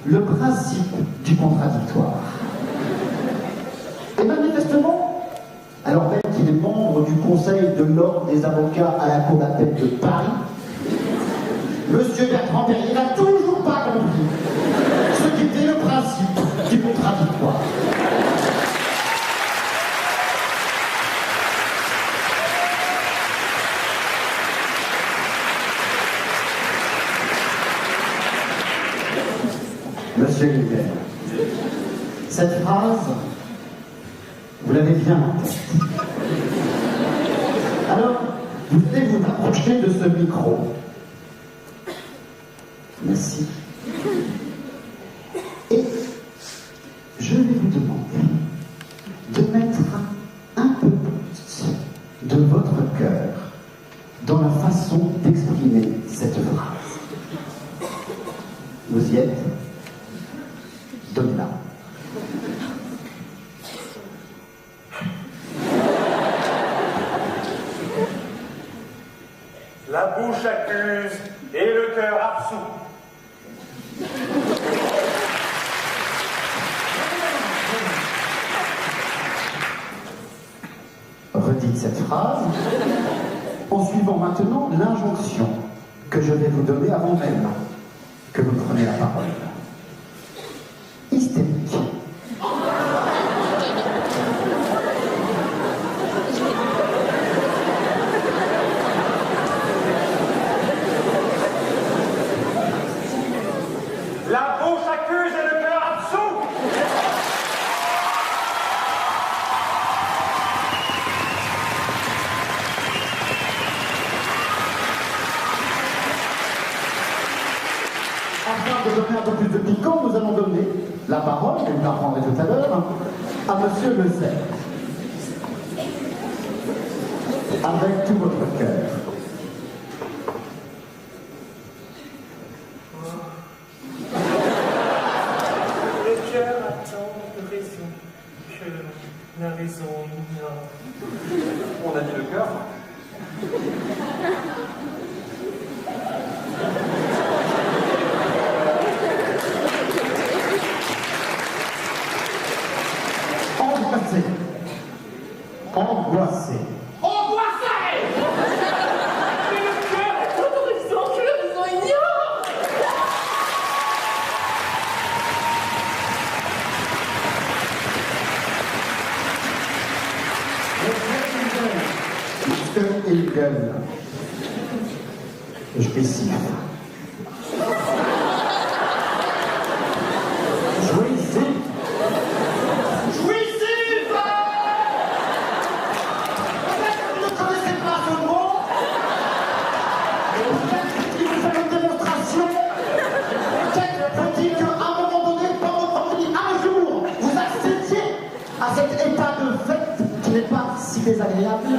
le principe du contradictoire. Et manifestement, alors même qu'il est membre du Conseil de l'Ordre des avocats à la Cour d'appel de Paris, Monsieur Bertrand Perrier n'a toujours pas compris ce qu'était le principe du contradictoire. Monsieur Hubert, cette phrase, vous l'avez bien en tête. Alors, vous allez vous approcher de ce micro Merci. Et je vais vous demander de mettre un peu plus de votre cœur dans la façon d'exprimer cette phrase. Vous y êtes? Donnez-la. La bouche accuse et le cœur absout. Redites cette phrase en suivant maintenant l'injonction que je vais vous donner avant même que vous preniez la parole. Hystérique. La bouche accuse et le cœur absout. Afin de donner un peu plus de piquant, nous allons donner la parole, que vous l'apprendrez tout à l'heure, à Monsieur Le Serre. Avec tout votre cœur. Le cœur a tant de raisons que la raison ignore. On a dit le cœur. Angoissé. Angoissé. Angoissé! Mais le cœur a tant de raisons que la raison ignore! Monsieur Hegel. Je décide. Jouissez. Jouissif! Peut-être que vous ne connaissez pas ce mot. Peut-être qu'il vous fait une démonstration. Peut-être faut-il qu'à un moment donné, pendant un jour, vous accédiez à cet état de fait qui n'est pas si désagréable.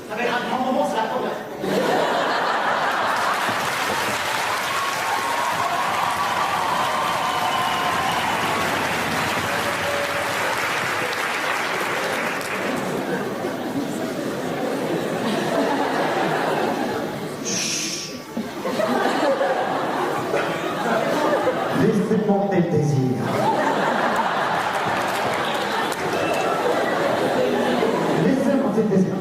Ça va être un grand moment, c'est la première. Laissez monter le désir. Laissez monter le désir.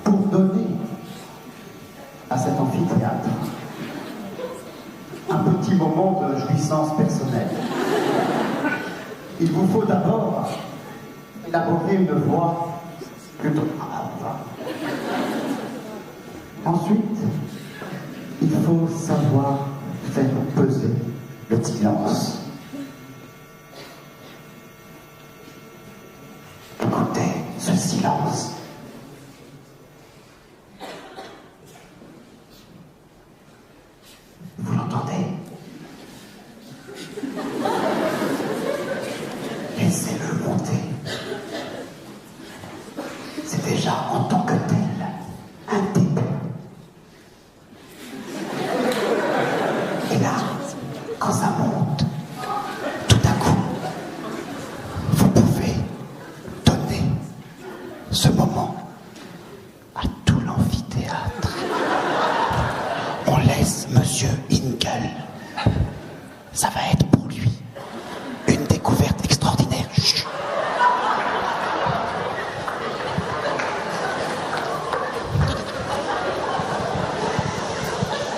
Pour donner à cet amphithéâtre un petit moment de jouissance personnelle, il vous faut d'abord élaborer une voix plutôt grave. Ensuite, il faut savoir faire peser le silence. Écoutez ce silence. Vous l'entendez? Laissez-le monter. C'est déjà en tant que tel un début. Et là, quand ça monte, tout à coup, vous pouvez donner ce moment à tout l'amphithéâtre. On laisse Monsieur Hegel. Ça va être pour lui une découverte extraordinaire. Chut.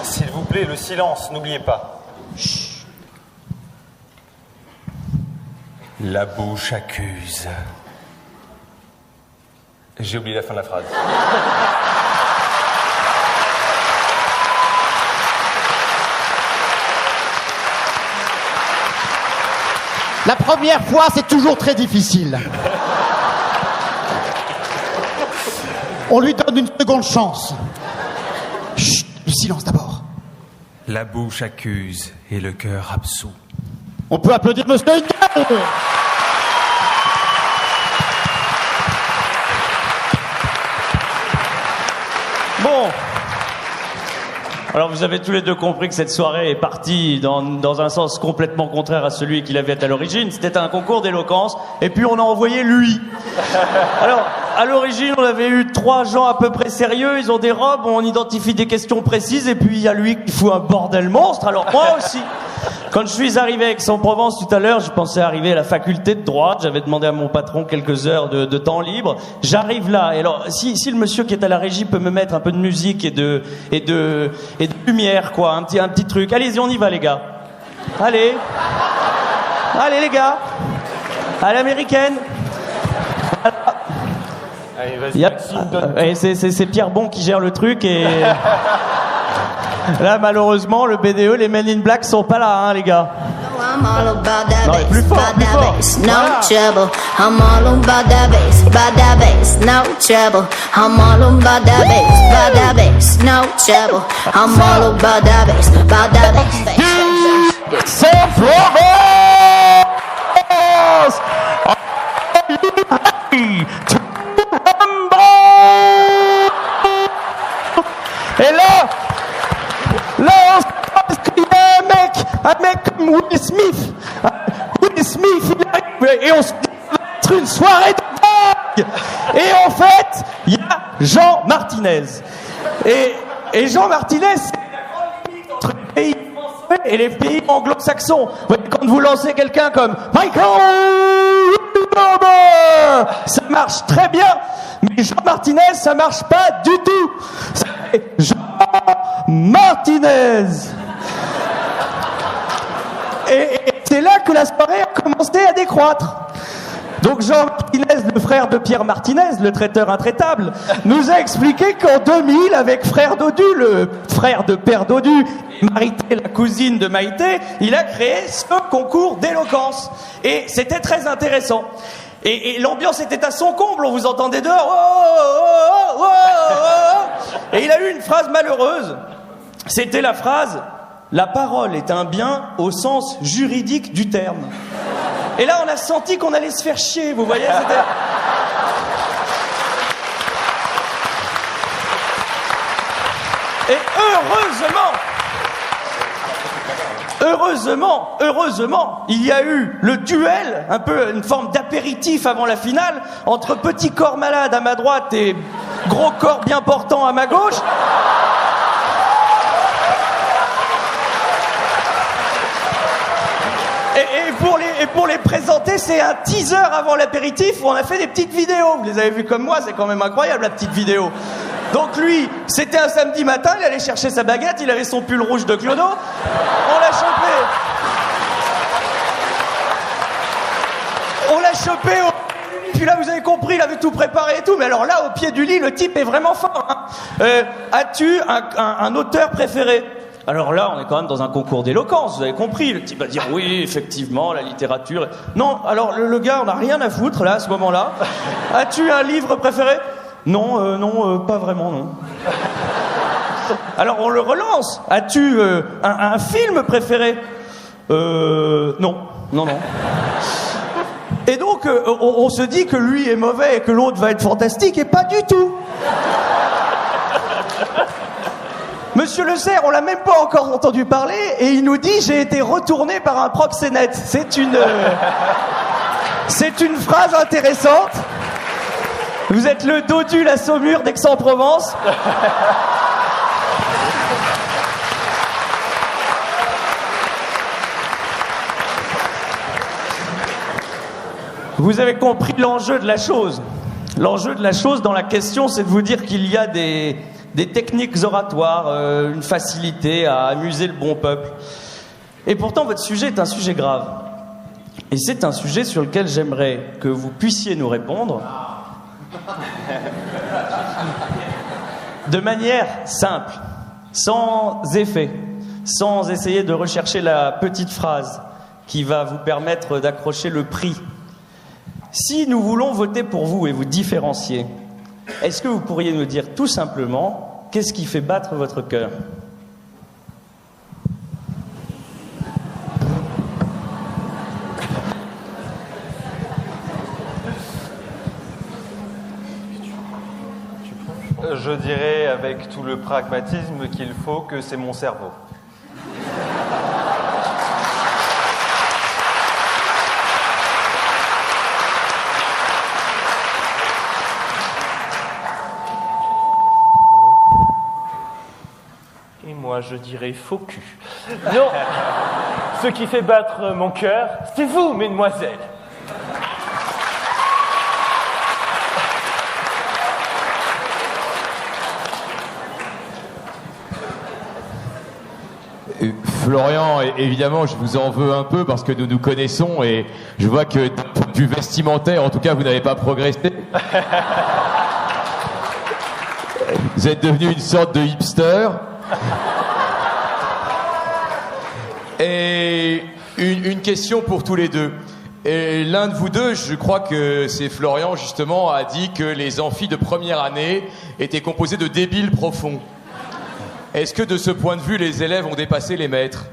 S'il vous plaît, le silence, n'oubliez pas. Chut. La bouche accuse. J'ai oublié la fin de la phrase. La première fois, c'est toujours très difficile. On lui donne une seconde chance. Chut, le silence d'abord. La bouche accuse et le cœur absout. On peut applaudir Monsieur Engel. Bon. Alors vous avez tous les deux compris que cette soirée est partie dans un sens complètement contraire à celui qu'il avait à l'origine. C'était un concours d'éloquence et puis on a envoyé lui. Alors à l'origine on avait eu 3 gens à peu près sérieux, ils ont des robes, on identifie des questions précises et puis il y a lui qui fout un bordel monstre, alors moi aussi. Quand je suis arrivé à Aix-en-Provence tout à l'heure, je pensais arriver à la faculté de droit. J'avais demandé à mon patron quelques heures de temps libre. J'arrive là. Et alors, si le monsieur qui est à la régie peut me mettre un peu de musique et de lumière, quoi, un petit truc. Allez-y, on y va, les gars. Allez, les gars. À l'américaine. Allez, vas-y. C'est Pierre Bon qui gère le truc et. Là, malheureusement, le BDE, les Men in Black sont pas là, hein, les gars. I'm all about that Non, bass, plus fort, about plus that fort. bass, no Voilà. trouble. I'm all about that bass, no trouble. I'm all about that bass, no trouble. I'm all about that bass, Et là, on se pense qu'il y a un mec comme Will Smith. Will Smith, il arrive et on se dit ça va être une soirée de dingue. Et en fait, il y a Jean Martinez. Et Jean Martinez, c'est entre les pays français et les pays anglo-saxons. Vous voyez, quand vous lancez quelqu'un comme Michael Barber, ça marche très bien. Mais Jean Martinez, ça marche pas du tout. C'est Jean Martinez. Et c'est là que la soirée a commencé à décroître. Donc Jean Martinez, le frère de Pierre Martinez, le traiteur intraitable, nous a expliqué qu'en 2000, avec Frère Dodu, le frère de Père Dodu, Marité, la cousine de Maïté, il a créé ce concours d'éloquence. Et c'était très intéressant. Et l'ambiance était à son comble, on vous entendait dehors. Oh, oh, oh, oh, oh. Et il a eu une phrase malheureuse. C'était la phrase « La parole est un bien au sens juridique du terme ». Et là, on a senti qu'on allait se faire chier, vous voyez, c'était... Et heureusement, il y a eu le duel, un peu une forme d'apéritif avant la finale, entre petit corps malade à ma droite et gros corps bien portant à ma gauche. Et pour les présenter, c'est un teaser avant l'apéritif où on a fait des petites vidéos. Vous les avez vues comme moi, c'est quand même incroyable la petite vidéo. Donc lui, c'était un samedi matin, il allait chercher sa baguette, il avait son pull rouge de Clodo. On l'a chopé puis là, vous avez compris, il avait tout préparé et tout. Mais alors là, au pied du lit, le type est vraiment fort. Hein. As-tu un auteur préféré ? Alors là, on est quand même dans un concours d'éloquence, vous avez compris. Le type va dire oui, effectivement, la littérature. Non, alors le gars, on n'a rien à foutre là, à ce moment-là. As-tu un livre préféré ? Non, pas vraiment, non. Alors on le relance. As-tu un film préféré ? Non. Et donc, on se dit que lui est mauvais et que l'autre va être fantastique, et pas du tout. Monsieur Le Serre, on l'a même pas encore entendu parler, et il nous dit « J'ai été retourné par un proxénète ». C'est une phrase intéressante. Vous êtes le Dodu, la Saumure d'Aix-en-Provence. Vous avez compris l'enjeu de la chose. L'enjeu de la chose dans la question, c'est de vous dire qu'il y a des techniques oratoires, une facilité à amuser le bon peuple. Et pourtant, votre sujet est un sujet grave. Et c'est un sujet sur lequel j'aimerais que vous puissiez nous répondre de manière simple, sans effet, sans essayer de rechercher la petite phrase, qui va vous permettre d'accrocher le prix. Si nous voulons voter pour vous et vous différencier, est-ce que vous pourriez nous dire tout simplement qu'est-ce qui fait battre votre cœur ? Je dirais avec tout le pragmatisme qu'il faut que c'est mon cerveau. Et moi, je dirais faux cul. Non, ce qui fait battre mon cœur, c'est vous, mesdemoiselles. Florian, évidemment, je vous en veux un peu parce que nous nous connaissons et je vois que du vestimentaire, en tout cas, vous n'avez pas progressé. Vous êtes devenu une sorte de hipster. Et une question pour tous les deux. Et l'un de vous deux, je crois que c'est Florian justement, a dit que les amphis de première année étaient composés de débiles profonds. Est-ce que de ce point de vue, les élèves ont dépassé les maîtres ?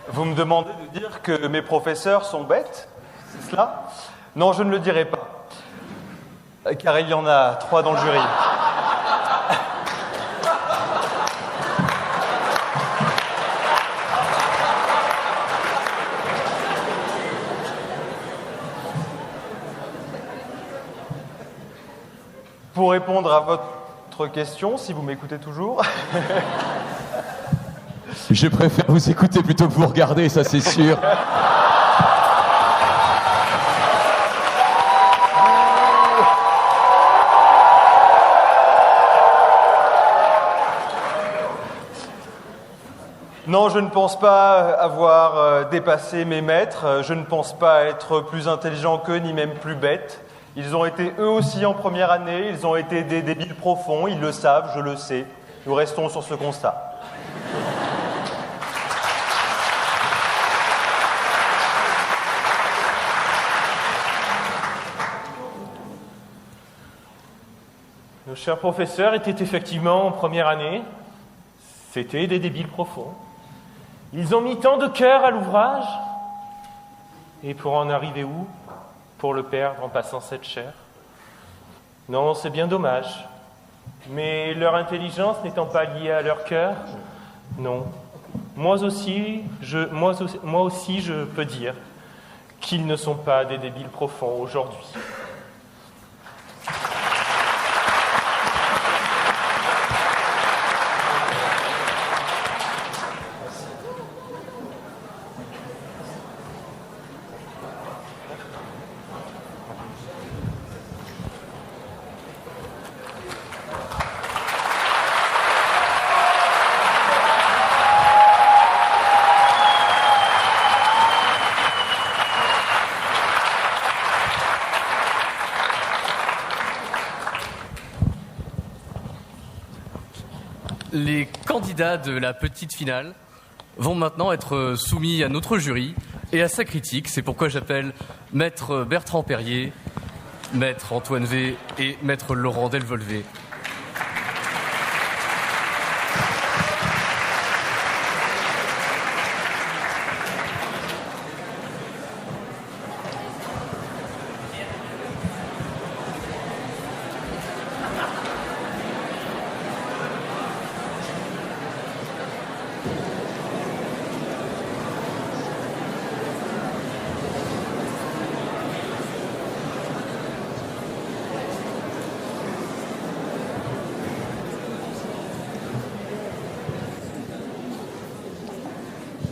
Vous me demandez de dire que mes professeurs sont bêtes ? C'est cela ? Non, je ne le dirai pas. Car il y en a 3 dans le jury. Pour répondre à votre question, si vous m'écoutez toujours... Je préfère vous écouter plutôt que vous regarder, ça c'est sûr. Non, je ne pense pas avoir dépassé mes maîtres. Je ne pense pas être plus intelligent qu'eux, ni même plus bête. Ils ont été eux aussi en première année, ils ont été des débiles profonds, ils le savent, je le sais. Nous restons sur ce constat. Nos chers professeurs étaient effectivement en première année. C'étaient des débiles profonds. Ils ont mis tant de cœur à l'ouvrage. Et pour en arriver où ? Pour le perdre en passant cette chaire. Non, c'est bien dommage. Mais leur intelligence n'étant pas liée à leur cœur, non. Moi aussi, je peux dire qu'ils ne sont pas des débiles profonds aujourd'hui. Les candidats de la petite finale vont maintenant être soumis à notre jury et à sa critique. C'est pourquoi j'appelle Maître Bertrand Perrier, Maître Antoine V et Maître Laurent Delvolvé.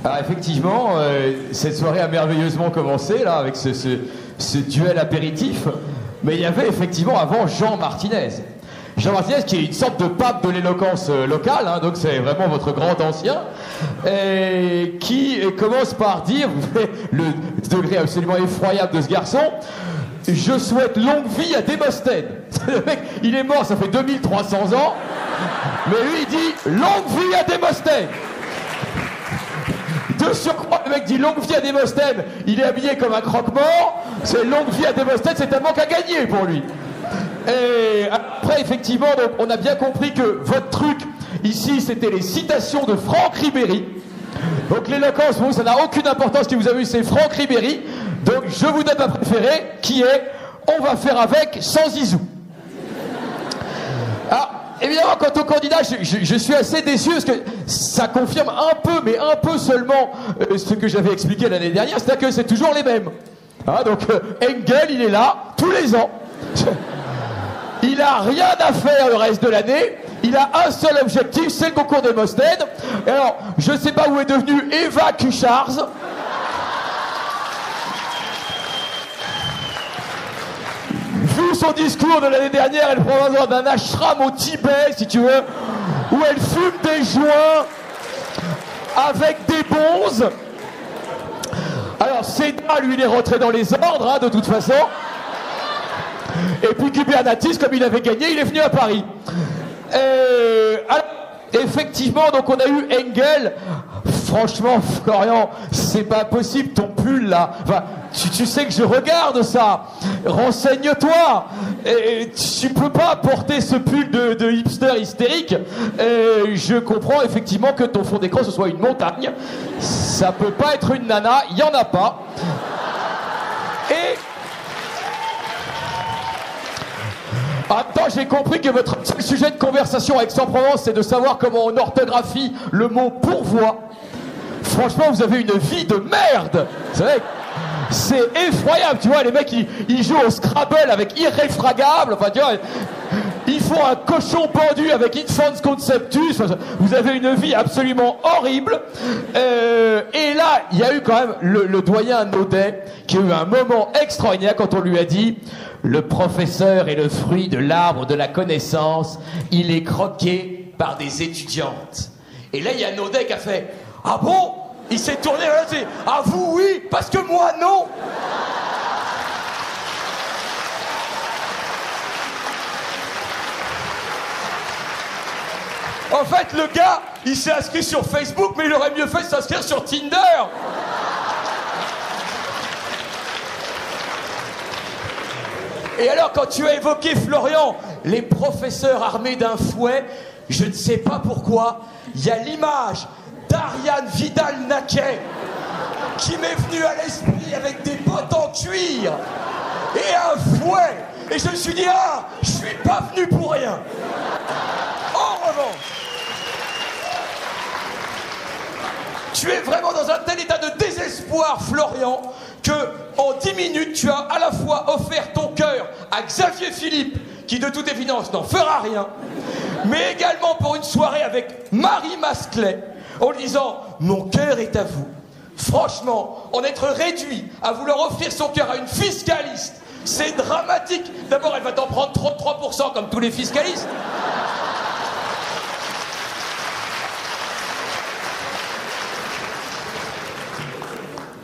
Alors effectivement, cette soirée a merveilleusement commencé là avec ce duel apéritif, mais il y avait effectivement avant Jean Martinez. Jean Martinez qui est une sorte de pape de l'éloquence locale, hein, donc c'est vraiment votre grand ancien, et qui commence par dire, vous voyez le degré absolument effroyable de ce garçon, je souhaite longue vie à Démosthène. Le mec, il est mort, ça fait 2300 ans. Mais lui, il dit longue vie à Démosthène. De surcroît, le mec dit longue vie à Démosthène. Il est habillé comme un croque-mort. C'est longue vie à Démosthène, c'est un manque à gagner pour lui. Et après, effectivement, donc, on a bien compris que votre truc, ici, c'était les citations de Franck Ribéry. Donc l'éloquence, pour vous, ça n'a aucune importance. Ce que vous avez eu, c'est Franck Ribéry. Donc je vous donne ma préférée, qui est on va faire avec sans Zizou. Alors, évidemment, quant au candidat, je suis assez déçu parce que ça confirme un peu, mais un peu seulement, ce que j'avais expliqué l'année dernière, c'est-à-dire que c'est toujours les mêmes. Hein, donc Engel, il est là tous les ans. Il a rien à faire le reste de l'année. Il a un seul objectif, c'est le concours des Démosthène. Alors, je ne sais pas où est devenue Eva Cucharz. Vu son discours de l'année dernière, elle prend besoin d'un ashram au Tibet, si tu veux, où elle fume des joints avec des bonzes. Alors, Sénat, lui, il est rentré dans les ordres, hein, de toute façon. Et puis Kubernetes, comme il avait gagné, il est venu à Paris. Alors, effectivement, donc on a eu Engel. Franchement, Florian, c'est pas possible ton pull là. Enfin, tu sais que je regarde ça. Renseigne-toi. Tu peux pas porter ce pull de hipster hystérique. Je comprends effectivement que ton fond d'écran ce soit une montagne. Ça peut pas être une nana, il y en a pas. Et attends, j'ai compris que votre seul sujet de conversation avec Aix-en-Provence, c'est de savoir comment on orthographie le mot pourvoi. Franchement, vous avez une vie de merde. C'est effroyable, tu vois, les mecs, ils jouent au Scrabble avec irréfragable, enfin, tu vois, ils font un cochon pendu avec Infans Conceptus, enfin, vous avez une vie absolument horrible. Et là, il y a eu quand même le doyen Naudet, qui a eu un moment extraordinaire quand on lui a dit « Le professeur est le fruit de l'arbre de la connaissance, il est croqué par des étudiantes. » Et là, il y a Naudet qui a fait « Ah bon ?» Il s'est tourné, là, c'est « Ah vous, oui, parce que moi, non !» En fait, le gars, il s'est inscrit sur Facebook, mais il aurait mieux fait de s'inscrire sur Tinder. Et alors, quand tu as évoqué, Florian, les professeurs armés d'un fouet, je ne sais pas pourquoi, il y a l'image d'Ariane Vidal-Naquet qui m'est venue à l'esprit avec des bottes en cuir et un fouet. Et je me suis dit, ah, je suis pas venu pour rien. En revanche, tu es vraiment dans un tel état de désespoir, Florian, que en 10 minutes, tu as à la fois offert ton cœur à Xavier Philippe, qui de toute évidence n'en fera rien, mais également pour une soirée avec Marie Masclet, en lui disant « Mon cœur est à vous ». Franchement, en être réduit à vouloir offrir son cœur à une fiscaliste, c'est dramatique. D'abord, elle va t'en prendre 33% comme tous les fiscalistes.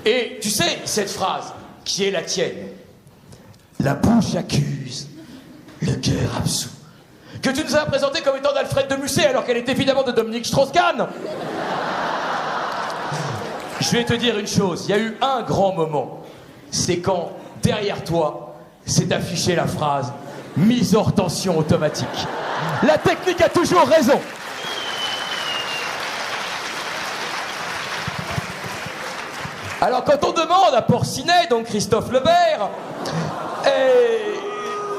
Et tu sais, cette phrase, qui est la tienne, la bouche accuse, le cœur absout, que tu nous as présenté comme étant d'Alfred de Musset, alors qu'elle est évidemment de Dominique Strauss-Kahn. Je vais te dire une chose, il y a eu un grand moment, c'est quand, derrière toi, s'est affichée la phrase « mise hors tension automatique ». La technique a toujours raison. Alors quand on demande à Porcinet, donc Christophe Lebert,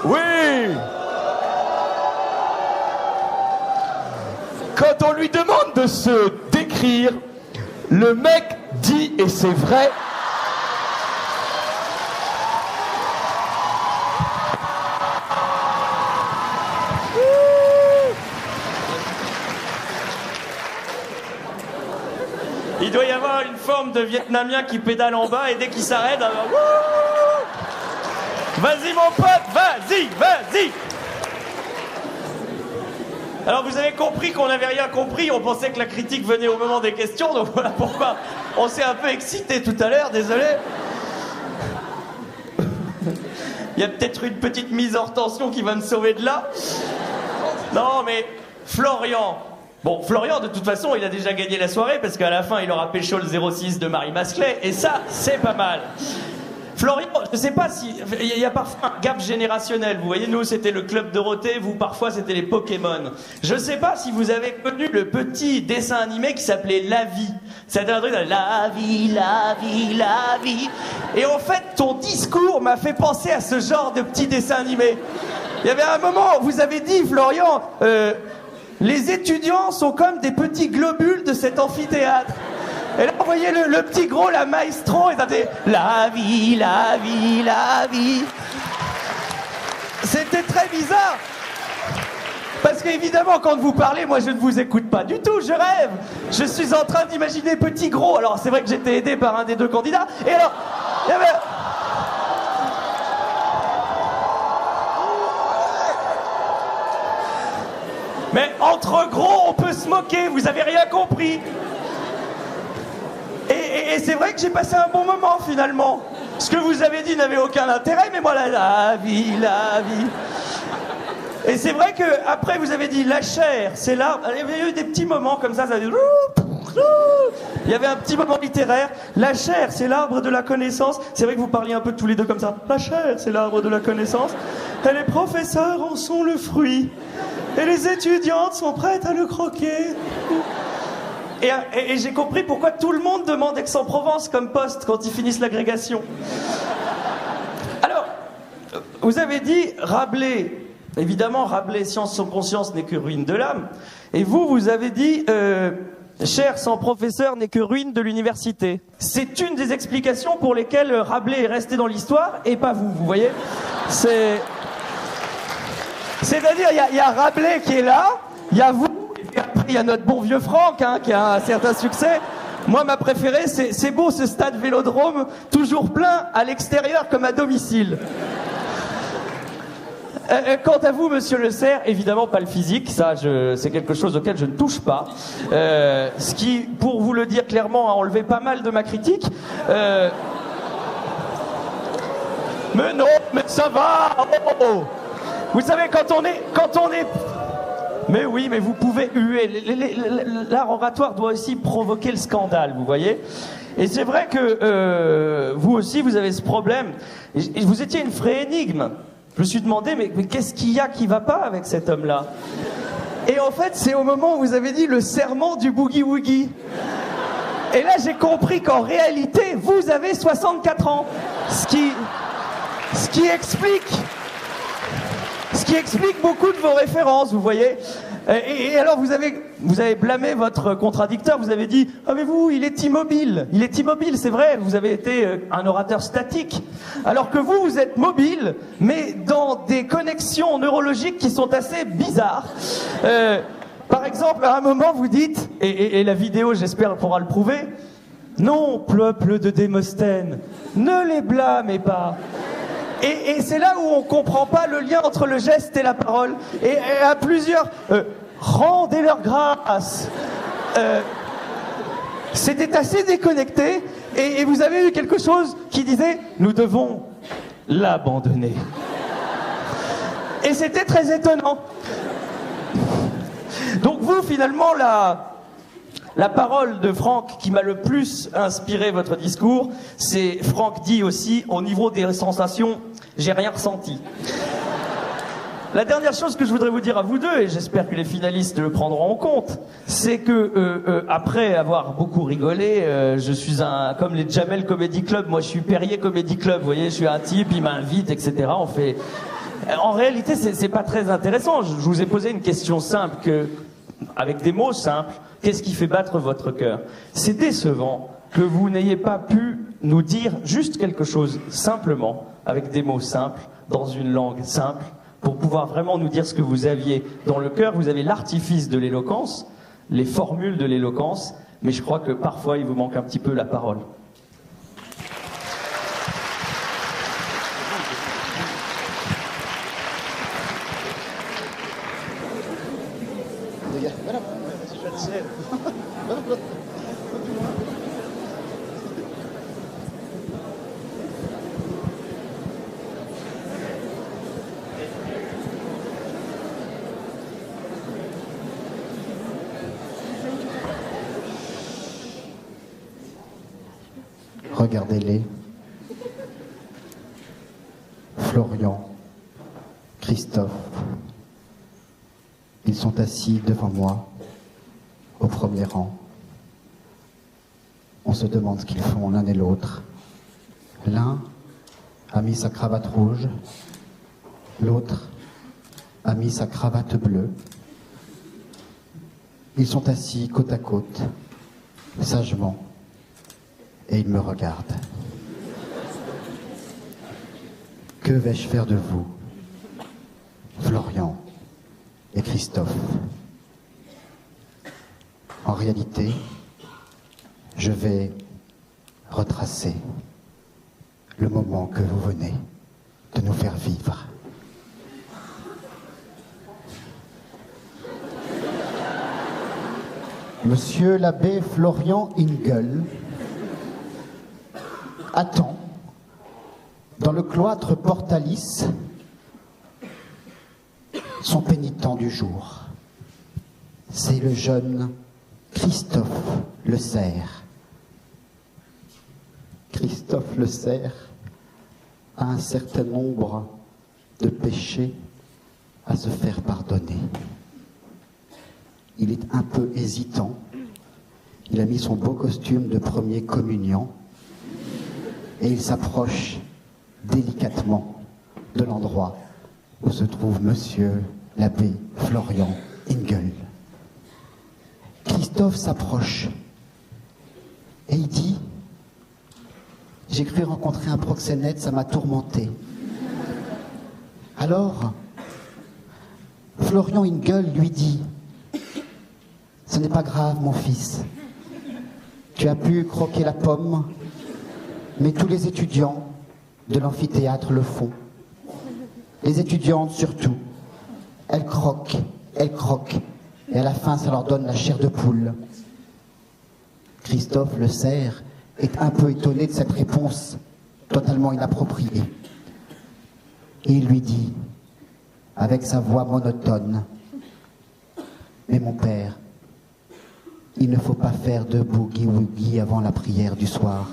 oui, quand on lui demande de se décrire, le mec dit, et c'est vrai, il doit y avoir une forme de Vietnamien qui pédale en bas et dès qu'il s'arrête, vas-y mon pote, vas-y, vas-y. Alors vous avez compris qu'on n'avait rien compris, on pensait que la critique venait au moment des questions, donc voilà pourquoi on s'est un peu excité tout à l'heure, désolé. Il y a peut-être une petite mise hors tension qui va me sauver de là. Non mais Florian. Bon, Florian, de toute façon, il a déjà gagné la soirée parce qu'à la fin, il aura pécho le 06 de Marie Masclet. Et ça, c'est pas mal. Florian, je sais pas si... Il y a parfois un gap générationnel. Vous voyez, nous, c'était le Club Dorothée. Vous, parfois, c'était les Pokémon. Je sais pas si vous avez connu le petit dessin animé qui s'appelait La Vie. C'était un truc de la vie, la vie, la vie. Et en fait, ton discours m'a fait penser à ce genre de petit dessin animé. Il y avait un moment où vous avez dit, Florian, les étudiants sont comme des petits globules de cet amphithéâtre. Et là, vous voyez le petit gros, la maestro, et t'as des la vie, la vie, la vie. C'était très bizarre. Parce qu'évidemment, quand vous parlez, moi, je ne vous écoute pas du tout, je rêve. Je suis en train d'imaginer petit gros. Alors, c'est vrai que j'étais aidé par un des deux candidats. Et alors, il y avait... Mais entre gros, on peut se moquer, vous avez rien compris. Et c'est vrai que j'ai passé un bon moment finalement. Ce que vous avez dit n'avait aucun intérêt, mais moi la vie, la vie. Et c'est vrai que après vous avez dit la chair, c'est l'arbre. Il y avait eu des petits moments comme ça avait... Il y avait un petit moment littéraire. La chair, c'est l'arbre de la connaissance. C'est vrai que vous parliez un peu tous les deux comme ça. La chair, c'est l'arbre de la connaissance. Et les professeurs en sont le fruit. Et les étudiantes sont prêtes à le croquer. Et j'ai compris pourquoi tout le monde demande Aix-en-Provence comme poste quand ils finissent l'agrégation. Alors, vous avez dit Rabelais. Évidemment, Rabelais, science sans conscience n'est que ruine de l'âme. Et vous avez dit chair sans professeur n'est que ruine de l'université. C'est une des explications pour lesquelles Rabelais est resté dans l'histoire et pas vous, vous voyez. C'est-à-dire, il y a Rabelais qui est là, il y a vous, et après il y a notre bon vieux Franck, hein, qui a un certain succès. Moi, ma préférée, c'est beau ce stade Vélodrome, toujours plein à l'extérieur comme à domicile. Quant à vous, monsieur Le Serre, évidemment pas le physique, ça c'est quelque chose auquel je ne touche pas. Ce qui, pour vous le dire clairement, a enlevé pas mal de ma critique. Mais non, mais ça va. Oh. Vous savez, quand on est... Mais oui, mais vous pouvez huer. L'art oratoire doit aussi provoquer le scandale, vous voyez. Et c'est vrai que vous aussi, vous avez ce problème. Et vous étiez une vraie énigme. Je me suis demandé, mais qu'est-ce qu'il y a qui va pas avec cet homme-là? Et en fait, c'est au moment où vous avez dit le serment du boogie-woogie. Et là, j'ai compris qu'en réalité, vous avez 64 ans. Ce qui explique beaucoup de vos références, vous voyez. Et alors, vous avez blâmé votre contradicteur, vous avez dit « Ah mais vous, il est immobile, c'est vrai, vous avez été un orateur statique. » Alors que vous êtes mobile, mais dans des connexions neurologiques qui sont assez bizarres. Par exemple, à un moment, vous dites, et la vidéo, j'espère, pourra le prouver, « Non, peuple de Démosthène, ne les blâmez pas. » Et c'est là où on comprend pas le lien entre le geste et la parole. Et à plusieurs... rendez-leur grâce. C'était assez déconnecté. Et vous avez eu quelque chose qui disait « Nous devons l'abandonner. » Et c'était très étonnant. Donc vous, finalement, la parole de Franck qui m'a le plus inspiré votre discours, c'est Franck dit aussi, au niveau des sensations, j'ai rien ressenti. La dernière chose que je voudrais vous dire à vous deux, et j'espère que les finalistes le prendront en compte, c'est que après avoir beaucoup rigolé, je suis comme les Jamel Comedy Club, moi je suis Perrier Comedy Club, vous voyez, je suis un type, il m'invite, etc. On fait... En réalité, c'est pas très intéressant. Je vous ai posé une question simple, avec des mots simples. Qu'est-ce qui fait battre votre cœur? C'est décevant que vous n'ayez pas pu nous dire juste quelque chose simplement, avec des mots simples, dans une langue simple, pour pouvoir vraiment nous dire ce que vous aviez dans le cœur. Vous avez l'artifice de l'éloquence, les formules de l'éloquence, mais je crois que parfois il vous manque un petit peu la parole. Regardez-les. Florian, Christophe. Ils sont assis devant moi, au premier rang. On se demande ce qu'ils font l'un et l'autre. L'un a mis sa cravate rouge, l'autre a mis sa cravate bleue. Ils sont assis côte à côte, sagement, et ils me regardent. Que vais-je faire de vous, Florian et Christophe? En réalité, je vais retracer le moment que vous venez de nous faire vivre. Monsieur l'abbé Florian Ingel attend dans le cloître Portalis son pénitent du jour. C'est le jeune Christophe Le Cerf. Christophe Le Cerf a un certain nombre de péchés à se faire pardonner. Il est un peu hésitant. Il a mis son beau costume de premier communiant et il s'approche délicatement de l'endroit où se trouve monsieur l'abbé Florian Ingel. Christophe s'approche et il dit: j'ai cru rencontrer un proxénète, ça m'a tourmenté. Alors, Florian Ingel lui dit: ce n'est pas grave, mon fils. Tu as pu croquer la pomme, mais tous les étudiants de l'amphithéâtre le font. Les étudiantes surtout. Elles croquent, et à la fin, ça leur donne la chair de poule. Christophe Le Cerf est un peu étonné de cette réponse totalement inappropriée. Et il lui dit, avec sa voix monotone: mais mon père, il ne faut pas faire de boogie-woogie avant la prière du soir.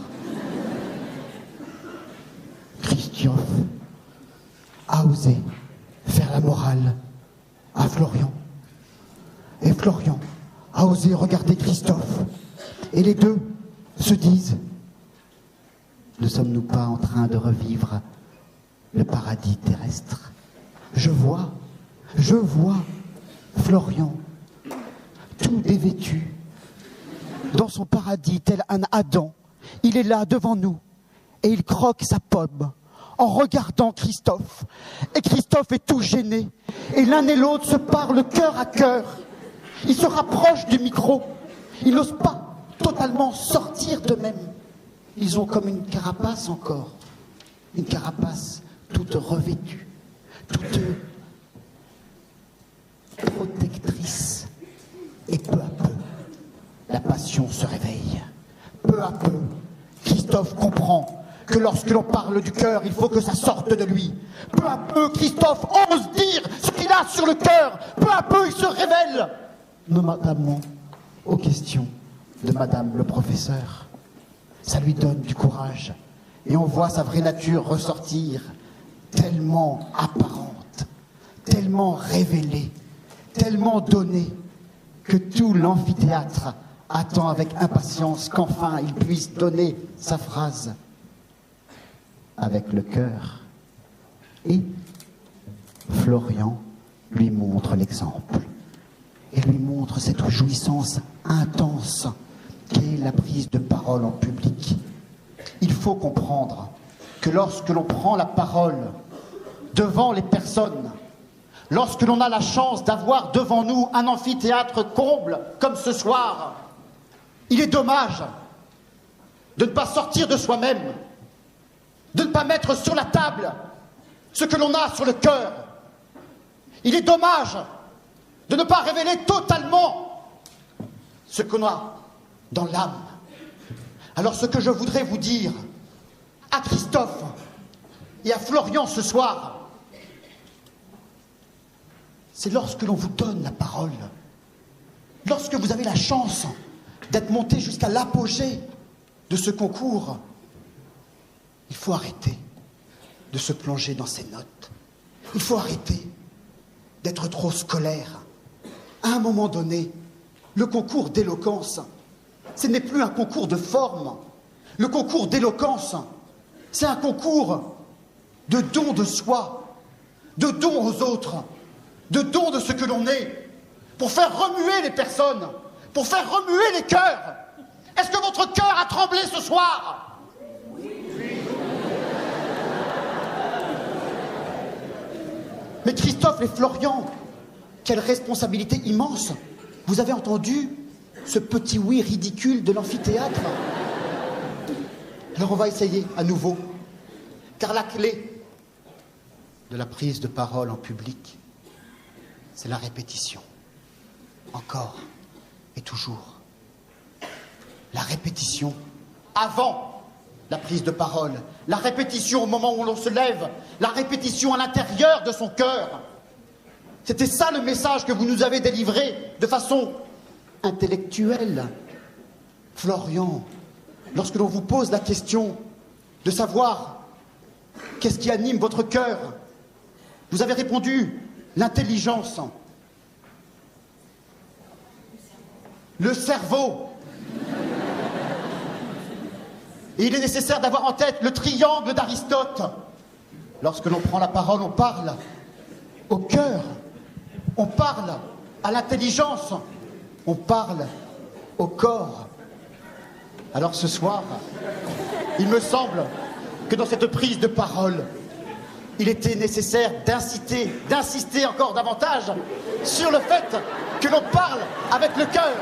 Christophe a osé faire la morale à Florian. Et Florian a osé regarder Christophe. Et les deux se disent: ne sommes-nous pas en train de revivre le paradis terrestre? Je vois Florian, tout dévêtu, dans son paradis tel un Adam. Il est là devant nous et il croque sa pomme en regardant Christophe. Et Christophe est tout gêné. Et l'un et l'autre se parlent cœur à cœur. Ils se rapprochent du micro. Ils n'osent pas totalement sortir d'eux-mêmes. Ils ont comme une carapace encore. Une carapace toute revêtue, toute protectrice. Et peu à peu, la passion se réveille. Peu à peu, Christophe comprend que lorsque l'on parle du cœur, il faut que ça sorte de lui. Peu à peu, Christophe ose dire ce qu'il a sur le cœur. Peu à peu, il se révèle, notamment aux questions de madame le professeur. Ça lui donne du courage. Et on voit sa vraie nature ressortir, tellement apparente, tellement révélée, tellement donnée, que tout l'amphithéâtre attend avec impatience qu'enfin il puisse donner sa phrase avec le cœur. Et Florian lui montre l'exemple et lui montre cette jouissance intense qu'est la prise de parole en public. Il faut comprendre que lorsque l'on prend la parole devant les personnes, lorsque l'on a la chance d'avoir devant nous un amphithéâtre comble comme ce soir, il est dommage de ne pas sortir de soi-même, de ne pas mettre sur la table ce que l'on a sur le cœur. Il est dommage de ne pas révéler totalement ce qu'on a dans l'âme. Alors ce que je voudrais vous dire à Christophe et à Florian ce soir, c'est lorsque l'on vous donne la parole, lorsque vous avez la chance d'être monté jusqu'à l'apogée de ce concours, Il faut arrêter de se plonger dans ses notes. Il faut arrêter d'être trop scolaire. À un moment donné, le concours d'éloquence, ce n'est plus un concours de forme. Le concours d'éloquence, c'est un concours de don de soi, de don aux autres, de don de ce que l'on est, pour faire remuer les personnes, pour faire remuer les cœurs. Est-ce que votre cœur a tremblé ce soir? Mais Christophe et Florian, quelle responsabilité immense! Vous avez entendu ce petit oui ridicule de l'amphithéâtre? Alors on va essayer à nouveau, car la clé de la prise de parole en public, c'est la répétition. Encore et toujours. La répétition avant la prise de parole, la répétition au moment où l'on se lève, la répétition à l'intérieur de son cœur. C'était ça le message que vous nous avez délivré de façon intellectuelle. Florian, lorsque l'on vous pose la question de savoir qu'est-ce qui anime votre cœur, vous avez répondu l'intelligence, le cerveau. Et il est nécessaire d'avoir en tête le triangle d'Aristote. Lorsque l'on prend la parole, on parle au cœur, on parle à l'intelligence, on parle au corps. Alors ce soir, il me semble que dans cette prise de parole, il était nécessaire d'insister encore davantage sur le fait que l'on parle avec le cœur.